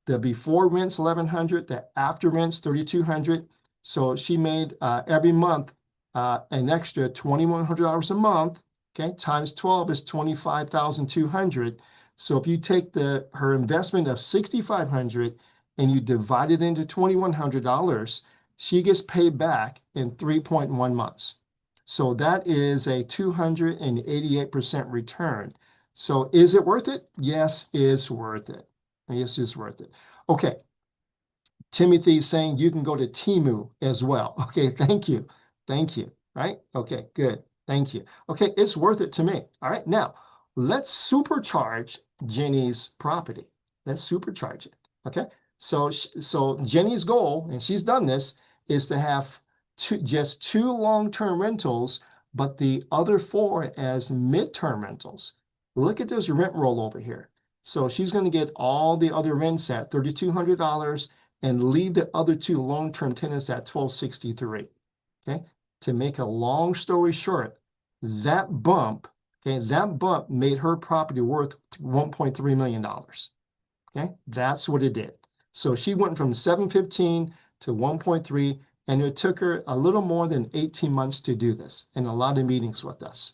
The before rent's 1,100, the after rent's 3,200. So she made every month an extra $2,100 a month. Okay, times 12 is 25,200. So if you take her investment of 6,500 and you divide it into $2,100, she gets paid back in 3.1 months. So that is a 288% return. So is it worth it? Yes, it's worth it. Yes, it's worth it. Okay. Timothy is saying you can go to Temu as well. Okay, thank you. Thank you. Right? Okay, good. Thank you. Okay, it's worth it to me. All right, now let's supercharge Jenny's property. Let's supercharge it. Okay, so Jenny's goal, and she's done this, is to have just 2 long-term rentals, but the other 4 as midterm rentals. Look at this rent roll over here. So she's going to get all the other rents at $3,200 and leave the other 2 long-term tenants at $1,263. Okay, to make a long story short, that bump made her property worth $1.3 million. Okay, that's what it did. So she went from 715 to 1.3, and it took her a little more than 18 months to do this, and a lot of meetings with us.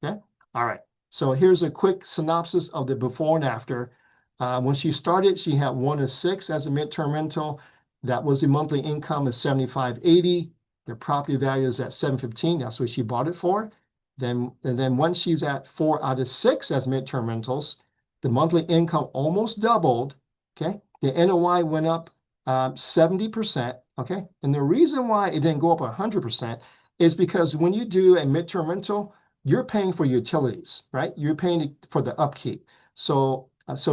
Okay, all right. So here's a quick synopsis of the before and after. When she started, she had 1 of 6 as a midterm rental. That was the monthly income of $7,580. The property value is at $715. That's what she bought it for. And then once she's at 4 out of 6 as midterm rentals, the monthly income almost doubled. Okay, the NOI went up 70%. Okay, and the reason why it didn't go up 100% is because when you do a midterm rental, you're paying for utilities, right? You're paying for the upkeep. So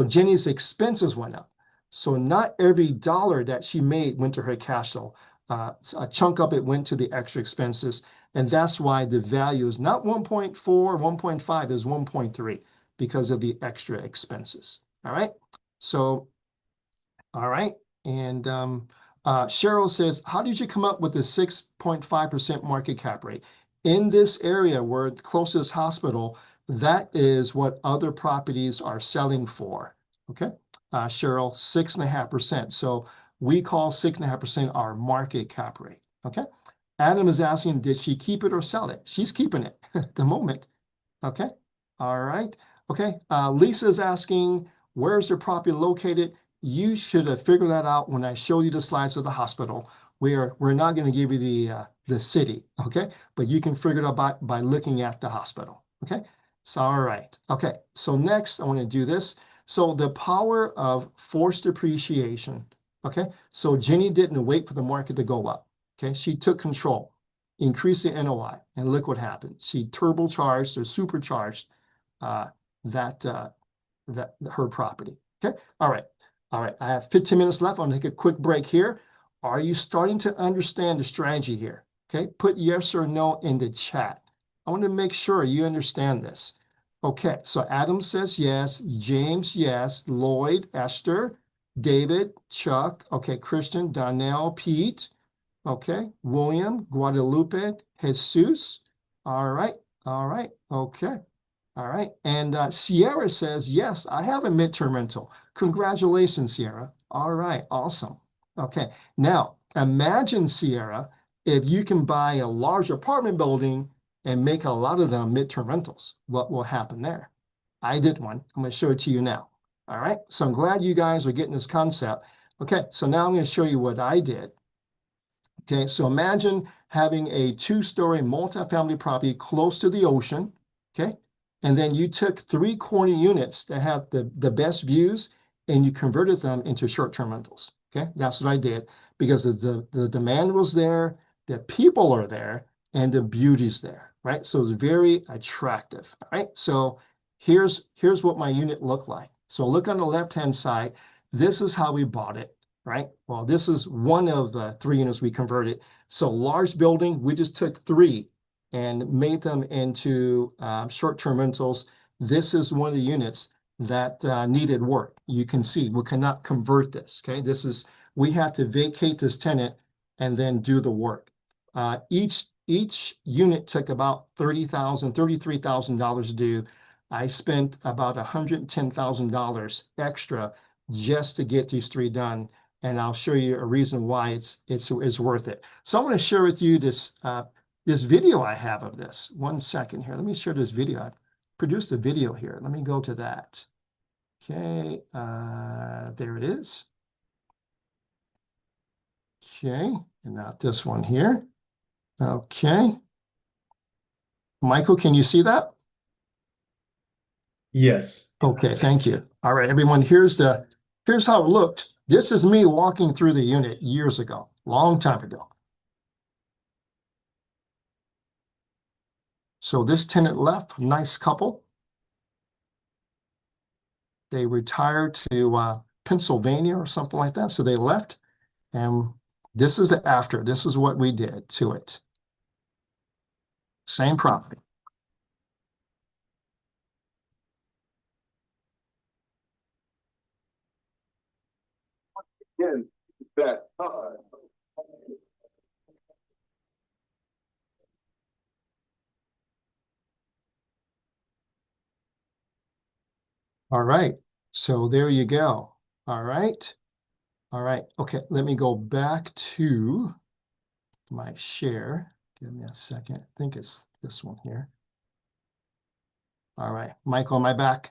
Jenny's expenses went up. So not every dollar that she made went to her cash flow. A chunk of it went to the extra expenses. And that's why the value is not 1.4, 1.5 is 1.3 because of the extra expenses. All right. So, all right. And Cheryl says, how did you come up with the 6.5% market cap rate? In this area where the closest hospital, that is what other properties are selling for. Okay. Cheryl, 6.5%. So We call 6.5% our market cap rate. Okay. Adam is asking, did she keep it or sell it? She's keeping it at the moment. Okay. All right. Okay. Lisa is asking, where's the property located? You should have figured that out when I showed you the slides of the hospital. We're not going to give you the city, okay? But you can figure it out by looking at the hospital, okay? So, all right. Okay. So next, I want to do this. So the power of forced appreciation, okay? So Jenny didn't wait for the market to go up, okay? She took control, increased the NOI, and look what happened. She turbocharged or supercharged uh, that her property. Okay. All right. All right. I have 15 minutes left. I'm going to take a quick break here. Are you starting to understand the strategy here? Okay. Put yes or no in the chat. I want to make sure you understand this. Okay. So Adam says yes. James, yes. Lloyd, Esther, David, Chuck. Okay. Christian, Donnell, Pete. Okay. William, Guadalupe, Jesus. All right. All right. Okay. All right. And Sierra says, yes, I have a midterm rental. Congratulations, Sierra. All right. Awesome. Okay. Now, imagine, Sierra, if you can buy a large apartment building and make a lot of them midterm rentals, what will happen there? I did one. I'm going to show it to you now. All right. So I'm glad you guys are getting this concept. Okay. So now I'm going to show you what I did. Okay. So imagine having a 2-story multifamily property close to the ocean. Okay. And then you took 3 corner units that had the best views and you converted them into short-term rentals. Okay, that's what I did because the demand was there, the people are there, and the beauty's there, right? So it's very attractive, right? So here's what my unit looked like. So look on the left-hand side. This is how we bought it, right? Well, this is one of the 3 units we converted. So large building, we just took 3 and made them into short-term rentals. This is one of the units that needed work. You can see we cannot convert this, okay? We have to vacate this tenant and then do the work. Each unit took about $30,000, $33,000 due. I spent about $110,000 extra just to get these 3 done. And I'll show you a reason why it's worth it. So I want to share with you this video I have of this. One second here. Let me share this video. I produced a video here. Let me go to that. Okay, there it is. Okay, and not this one here. Okay. Michael, can you see that? Yes. Okay, thank you. All right, everyone, here's how it looked. This is me walking through the unit years ago, long time ago. So this tenant left, nice couple. They retired to Pennsylvania or something like that. So they left. And this is the after. This is what we did to it. Same property. Again, that time. All right. So there you go. All right. All right. Okay. Let me go back to my share. Give me a second. I think it's this one here. All right. Michael, am I back?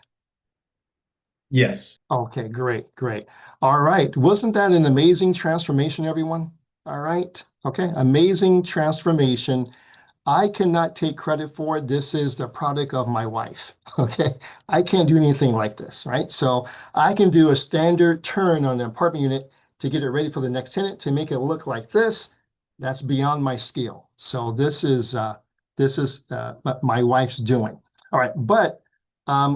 Yes. Okay, great, great. All right. Wasn't that an amazing transformation, everyone? All right. Okay. Amazing transformation. I cannot take credit for it. This is the product of my wife. Okay. I can't do anything like this, right? So I can do a standard turn on the apartment unit to get it ready for the next tenant to make it look like this. That's beyond my skill. So this is my wife's doing. All right. But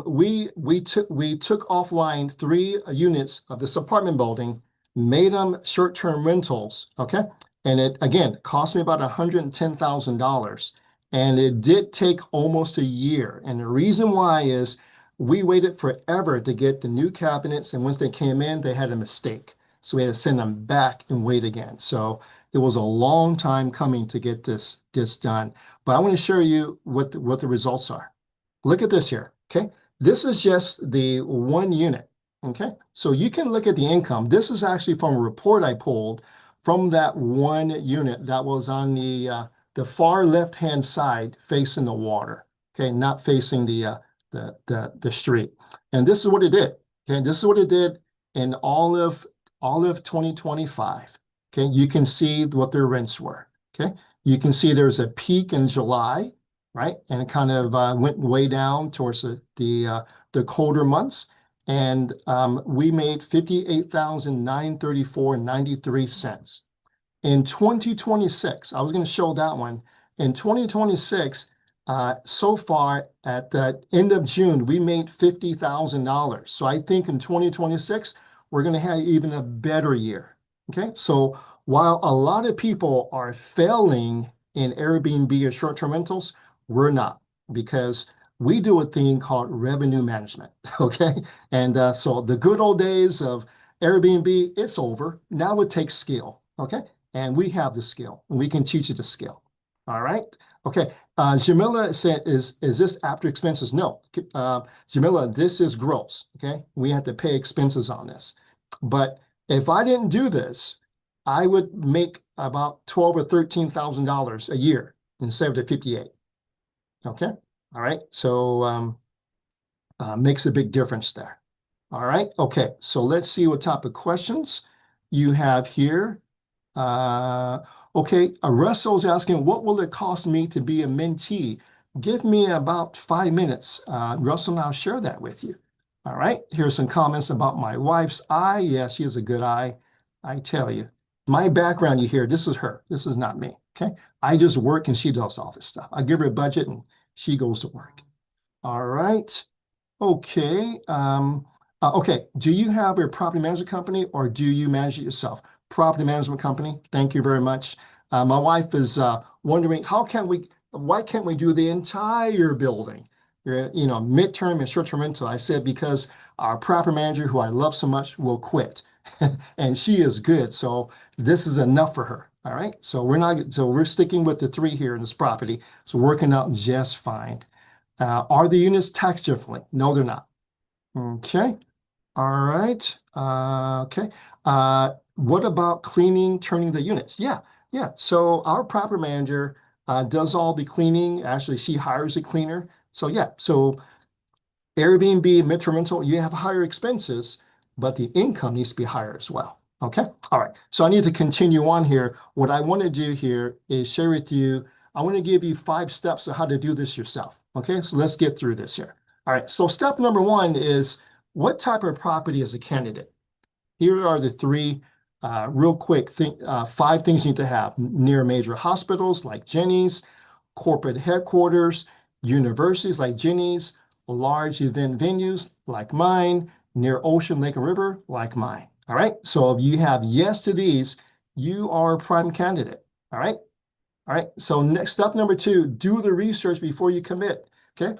we took offline 3 units of this apartment building, made them short-term rentals. Okay. And it, again, cost me about $110,000. And it did take almost a year. And the reason why is we waited forever to get the new cabinets. And once they came in, they had a mistake. So we had to send them back and wait again. So it was a long time coming to get this done. But I want to share you what the results are. Look at this here. Okay. This is just the 1 unit. Okay, so you can look at the income. This is actually from a report I pulled from that one unit that was on the far left-hand side facing the water. Okay, not facing the street. And this is what it did. Okay, this is what it did in all of 2025. Okay, you can see what their rents were. Okay, you can see there's a peak in July, right, and it kind of went way down towards the colder months. And we made 58,934.93 in 2026. I was going to show that one. In 2026, so far at the end of June, we made $50,000. So I think in 2026, we're going to have even a better year. Okay, so while a lot of people are failing in Airbnb or short-term rentals, we're not, because we do a thing called revenue management. Okay, and so the good old days of Airbnb, it's over. Now it takes skill. Okay, and we have the skill, and we can teach you the skill. All right. Okay. Jamila said, is this after expenses? No. Jamila, this is gross. Okay. We have to pay expenses on this. But if I didn't do this, I would make about $12,000 or $13,000 a year instead of the 58. Okay. All right. So makes a big difference there. All right. Okay. So let's see what type of questions you have here. Okay, Russell's asking, what will it cost me to be a mentee? Give me about 5 minutes. Russell, and I'll share that with you. All right, here's some comments about my wife's eye. Yeah, she has a good eye. I tell you, my background you hear, this is her. This is not me, okay? I just work and she does all this stuff. I give her a budget and she goes to work. All right, okay. Okay, do you have a property management company or do you manage it yourself? Property management company, thank you very much. My wife is wondering, why can't we do the entire building? Midterm and short-term rental. I said, because our property manager, who I love so much, will quit. And she is good, so this is enough for her. All right, so we're sticking with the 3 here in this property. So working out just fine. Are the units taxed differently? No, they're not. Okay. All right. Okay. What about cleaning, turning the units? Yeah. So our property manager does all the cleaning. Actually, she hires a cleaner. So yeah. So Airbnb, Metro Rental, you have higher expenses, but the income needs to be higher as well. Okay. All right. So I need to continue on here. What I want to do here is share with you. I want to give you 5 steps of how to do this yourself. Okay. So let's get through this here. All right. So step number 1 is, what type of property is a candidate? Here are the 3 real quick 5 things you need to have: near major hospitals like Jenny's, corporate headquarters, universities like Jenny's, large event venues like mine, near ocean, lake, and river like mine. All right. So if you have yes to these, you are a prime candidate. All right. All right. So next, step number 2, do the research before you commit. Okay.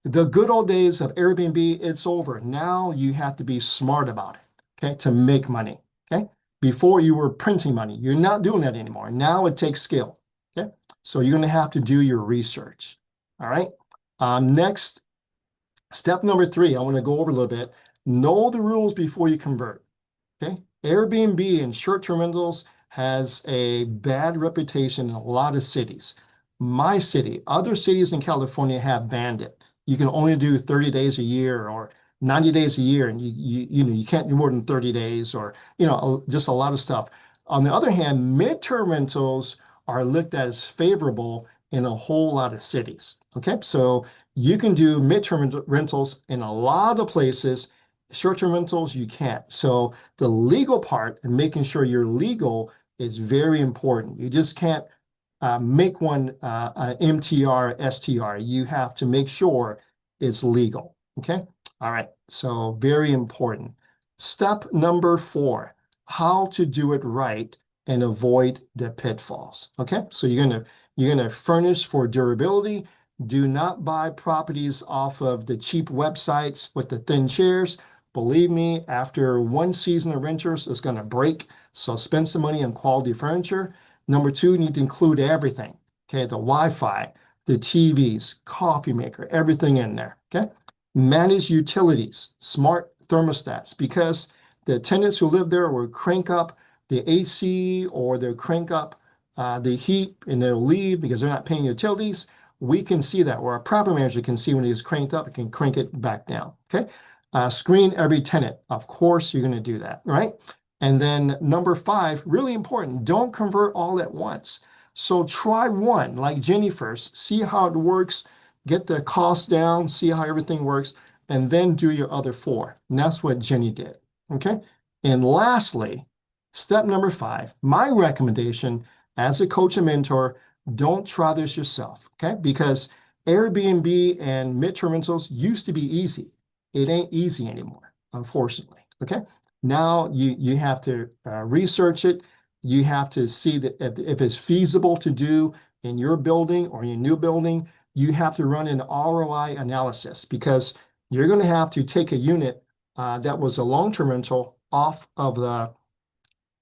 The good old days of Airbnb, it's over. Now you have to be smart about it, okay, to make money, okay? Before you were printing money. You're not doing that anymore. Now it takes skill, okay? So you're going to have to do your research, all right? Next, step number 3, I want to go over a little bit. Know the rules before you convert, okay? Airbnb and short-term rentals has a bad reputation in a lot of cities. My city, other cities in California have banned it. You can only do 30 days a year or 90 days a year, and you can't do more than 30 days, or just a lot of stuff. On the other hand, midterm rentals are looked at as favorable in a whole lot of cities. Okay, so you can do midterm rentals in a lot of places. Short-term rentals, you can't. So the legal part and making sure you're legal is very important. You just can't make one MTR, STR. You have to make sure it's legal. Okay. All right. So very important. Step number 4, how to do it right and avoid the pitfalls. Okay. So you're gonna furnish for durability. Do not buy properties off of the cheap websites with the thin chairs. Believe me, after 1 season of renters, it's gonna break. So spend some money on quality furniture. Number 2, you need to include everything. Okay, the Wi-Fi, the TVs, coffee maker, everything in there. Okay. Manage utilities, smart thermostats, because the tenants who live there will crank up the AC or they'll crank up the heat and they'll leave because they're not paying utilities. We can see that, or a property manager can see when it is cranked up, it can crank it back down. Okay. Screen every tenant. Of course, you're going to do that, right? And then number 5, really important, don't convert all at once. So try one, like Jenny first, see how it works, get the cost down, see how everything works, and then do your other 4. And that's what Jenny did. Okay. And lastly, step number 5, my recommendation as a coach and mentor, don't try this yourself. Okay. Because Airbnb and midterm rentals used to be easy. It ain't easy anymore, unfortunately. Okay. Now you have to research it. You have to see that if it's feasible to do in your building or in your new building, you have to run an ROI analysis, because you're going to have to take a unit that was a long-term rental off of the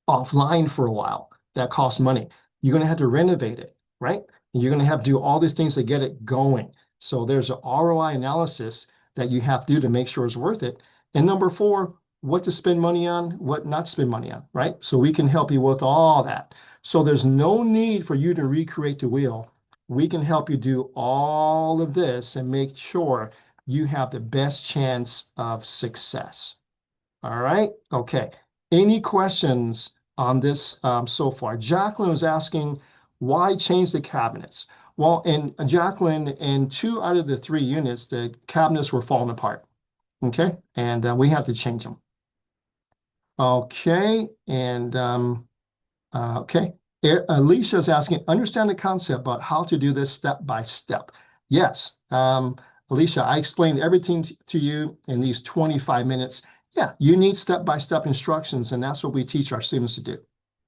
offline for a while. That costs money. You're going to have to renovate it, right? And you're going to have to do all these things to get it going. So there's an ROI analysis that you have to do to make sure it's worth it. And number 4, what to spend money on, what not to spend money on, right? So we can help you with all that. So there's no need for you to recreate the wheel. We can help you do all of this and make sure you have the best chance of success. All right. Okay. Any questions on this so far? Jacqueline was asking, why change the cabinets? Well, in Jacqueline, in 2 out of the 3 units, the cabinets were falling apart. Okay. And we have to change them. Okay. And okay. Alicia is asking, understand the concept, but how to do this step by step. Yes. Alicia, I explained everything to you in these 25 minutes. Yeah, you need step-by-step instructions, and that's what we teach our students to do.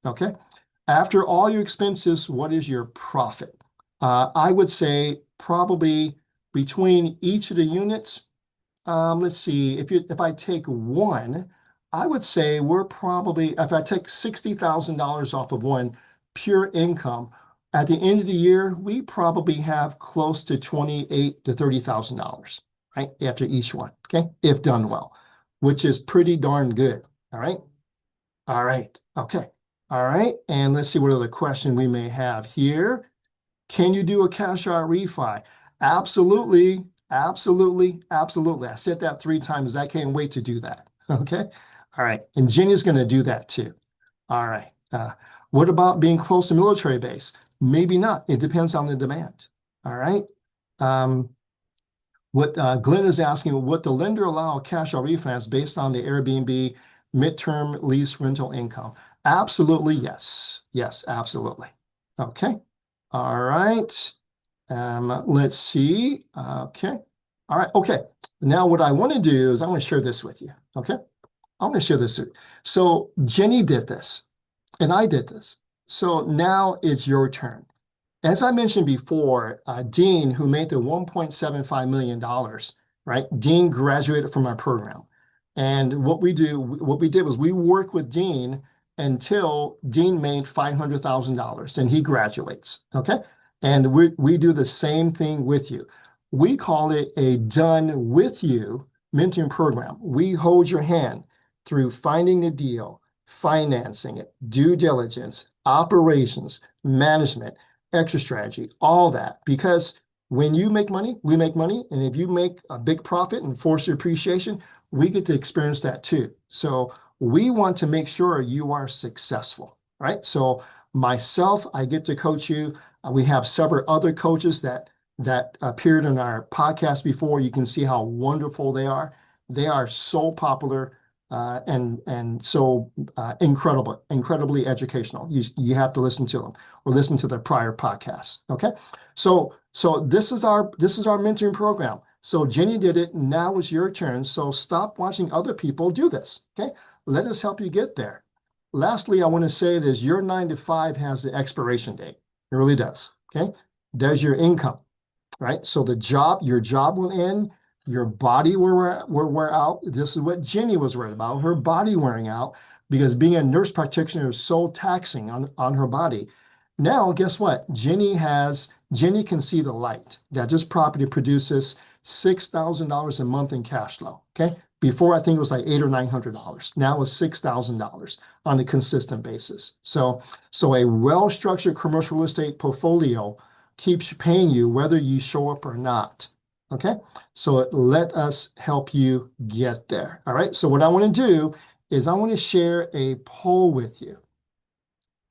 Okay. After all your expenses, what is your profit? I would say probably between each of the units, let's see, if I take one, I would say we're probably, if I take $60,000 off of one pure income, at the end of the year, we probably have close to $28,000 to $30,000, right? After each one, okay? If done well, which is pretty darn good, all right? All right, okay. All right, and let's see what other question we may have here. Can you do a cash out refi? Absolutely, absolutely, absolutely. I said that 3 times. I can't wait to do that. Okay. All right. And Jenny's going to do that too. All right. What about being close to military base? Maybe not. It depends on the demand. All right. What Glenn is asking, would the lender allow cash out refinance based on the Airbnb midterm lease rental income? Absolutely, yes. Yes, absolutely. Okay. All right. Let's see. Okay. All right. Okay. Now what I want to do is I want to share this with you. Okay. I want to share this. So Jenny did this and I did this. So now it's your turn. As I mentioned before, Dean, who made the $1.75 million, right? Dean graduated from our program. And what we did was we worked with Dean until Dean made $500,000 and he graduates, okay? And we do the same thing with you. We call it a done with you mentoring program. We hold your hand through finding the deal, financing it, due diligence, operations, management, exit strategy, all that. Because when you make money, we make money. And if you make a big profit and force your appreciation, we get to experience that too. So we want to make sure you are successful, right? So myself, I get to coach you. We have several other coaches that appeared in our podcast before. You can see how wonderful they are. They are so popular and so incredibly educational. You have to listen to them or listen to their prior podcasts. Okay, so this is our mentoring program. So Jenny did it. Now it's your turn. So stop watching other people do this. Okay, let us help you get there. Lastly, I want to say this: your 9 to 5 has the expiration date. It really does. Okay, there's your income, right? So your job will end. Your body will wear out. This is what Jenny was worried about, her body wearing out, because being a nurse practitioner is so taxing on her body. Now, guess what? Jenny has Jenny can see the light that this property produces $6,000 a month in cash flow. Okay. Before I think it was like $800 or $900. Now it's $6,000 on a consistent basis. So a well-structured commercial real estate portfolio keeps paying you whether you show up or not. Okay. So let us help you get there. All right. So what I want to do is I want to share a poll with you.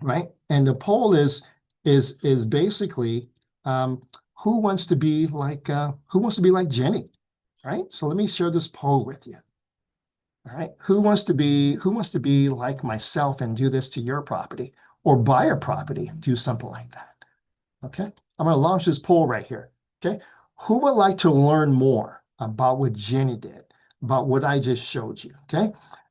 Right. And the poll is basically who wants to be like Jenny? Right. So let me share this poll with you. All right. Who wants to be like myself and do this to your property or buy a property and do something like that? Okay. I'm going to launch this poll right here. Okay. Who would like to learn more about what Jenny did, about what I just showed you? Okay.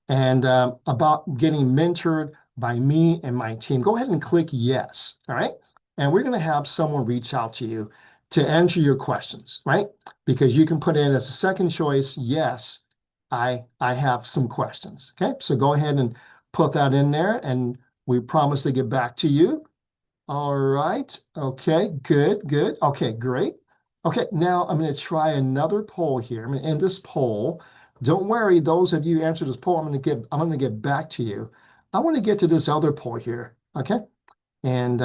And about getting mentored by me and my team? Go ahead and click yes. All right. And we're going to have someone reach out to you to answer your questions, right? Because you can put in as a second choice, yes, I have some questions. Okay. So go ahead and put that in there and we promise to get back to you. All right. Okay, good, good. Okay, great. Okay, now I'm going to try another poll here. I'm going to end this poll. Don't worry, those of you who answer this poll, I'm going to get back to you. I want to get to this other poll here. Okay. And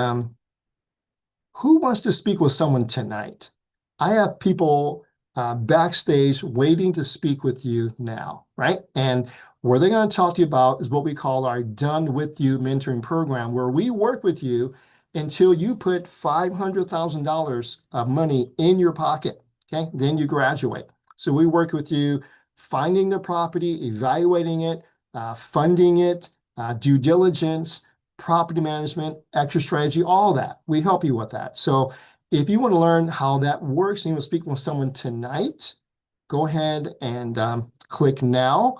who wants to speak with someone tonight? I have people backstage waiting to speak with you now, right? And what they're going to talk to you about is what we call our Done With You mentoring program, where we work with you until you put $500,000 of money in your pocket, okay? Then you graduate. So we work with you finding the property, evaluating it, funding it, due diligence, property management, exit strategy, all that. We help you with that. So if you want to learn how that works and you want to speak with someone tonight, go ahead and click now,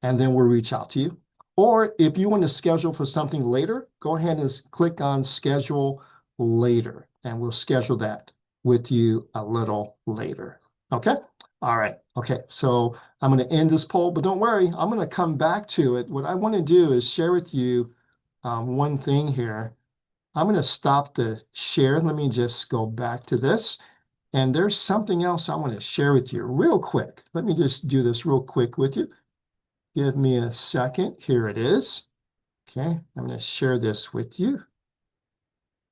and then we'll reach out to you. Or if you want to schedule for something later, go ahead and click on schedule later, and we'll schedule that with you a little later. Okay? All right. Okay. So I'm going to end this poll, but don't worry, I'm going to come back to it. What I want to do is share with you one thing here. I'm going to stop the share. Let me just go back to this. And there's something else I want to share with you real quick. Let me just do this real quick with you. Give me a second. Here it is. Okay, I'm going to share this with you.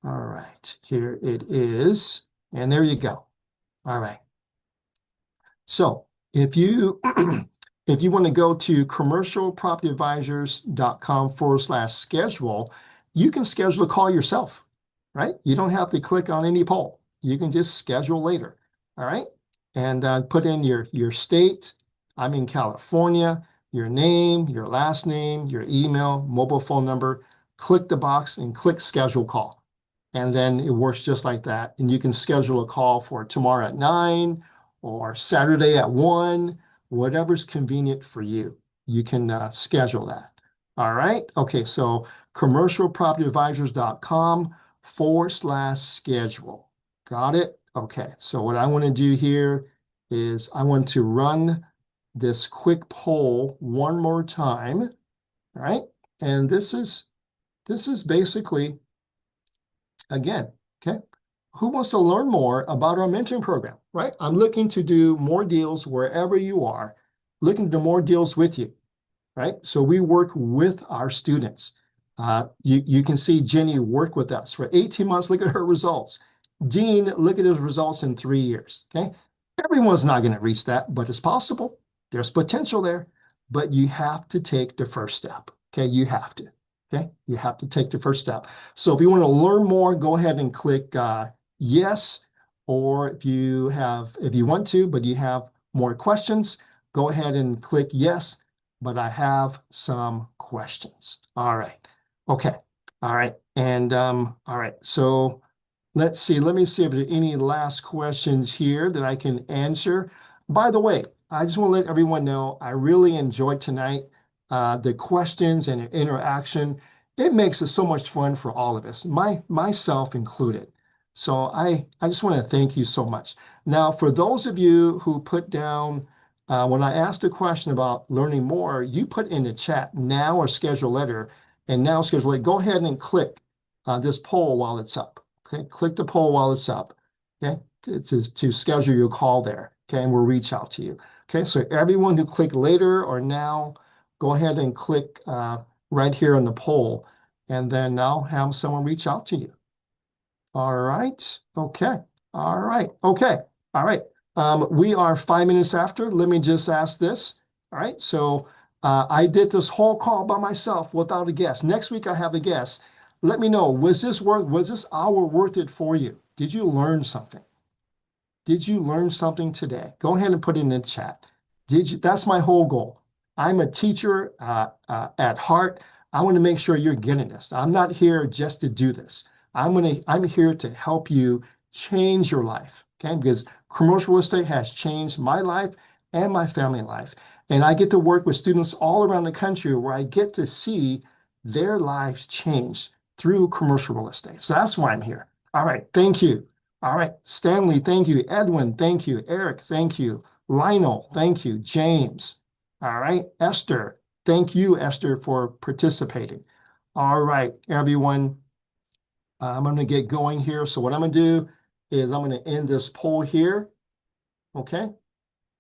All right, here it is. And there you go. All right. So if you if you want to go to commercialpropertyadvisors.com/schedule, you can schedule a call yourself, right? You don't have to click on any poll. You can just schedule later. All right. And put in your state. I'm in California, your name, your last name, your email, mobile phone number. Click the box and click schedule call. And then it works just like that. And you can schedule a call for tomorrow at 9 or Saturday at 1, whatever's convenient for you. You can schedule that. All right. Okay. So commercialpropertyadvisors.com/schedule. Got it? Okay. So what I want to do here is I want to run this quick poll one more time. All right. And this is basically, again, okay, who wants to learn more about our mentoring program, right? I'm looking to do more deals wherever you are, looking to do more deals with you, right? So we work with our students. You can see Jenny work with us for 18 months. Look at her results. Dean, look at his results in 3 years, okay? Everyone's not going to reach that, but it's possible. There's potential there, but you have to take the first step, okay? You have to, okay? You have to take the first step. So if you want to learn more, go ahead and click yes, or if you want to, but you have more questions, go ahead and click yes, but I have some questions. All right. Okay. All right. And all right. So let's see. Let me see if there are any last questions here that I can answer. By the way, I just want to let everyone know I really enjoyed tonight. The questions and the interaction. It makes it so much fun for all of us, myself included. So I just want to thank you so much. Now, for those of you who put down, when I asked a question about learning more, you put in the chat now or schedule later, and now schedule later. Go ahead and click this poll while it's up. Okay, click the poll while it's up. okay, to schedule your call there, okay, and we'll reach out to you. Okay, so everyone who clicked later or now, go ahead and click right here on the poll, and then I'll have someone reach out to you. All right, okay, all right, okay, all right. We are 5 minutes after. Let me just ask this. All right, so I did this whole call by myself without a guest. Next week I have a guest. Let me know, was this hour worth it for you? Did you learn something? Did you learn something today? Go ahead and put it in the chat. That's my whole goal. I'm a teacher at heart. I want to make sure you're getting this. I'm not here just to do this. I'm here to help you change your life. Okay, because commercial real estate has changed my life and my family life. And I get to work with students all around the country where I get to see their lives change through commercial real estate. So that's why I'm here. All right, thank you. All right, Stanley, thank you. Edwin, thank you. Eric, thank you. Lionel, thank you. James, all right. Esther, thank you, Esther, for participating. All right, everyone, I'm going to get going here. So what I'm going to do is I'm going to end this poll here, okay?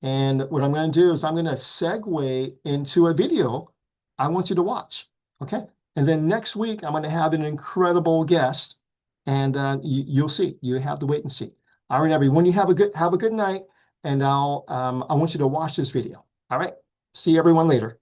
And what I'm going to do is I'm going to segue into a video I want you to watch, okay? And then next week, I'm going to have an incredible guest, and you'll see. You have to wait and see. All right, everyone, you have a good night, and I want you to watch this video. All right, see everyone later.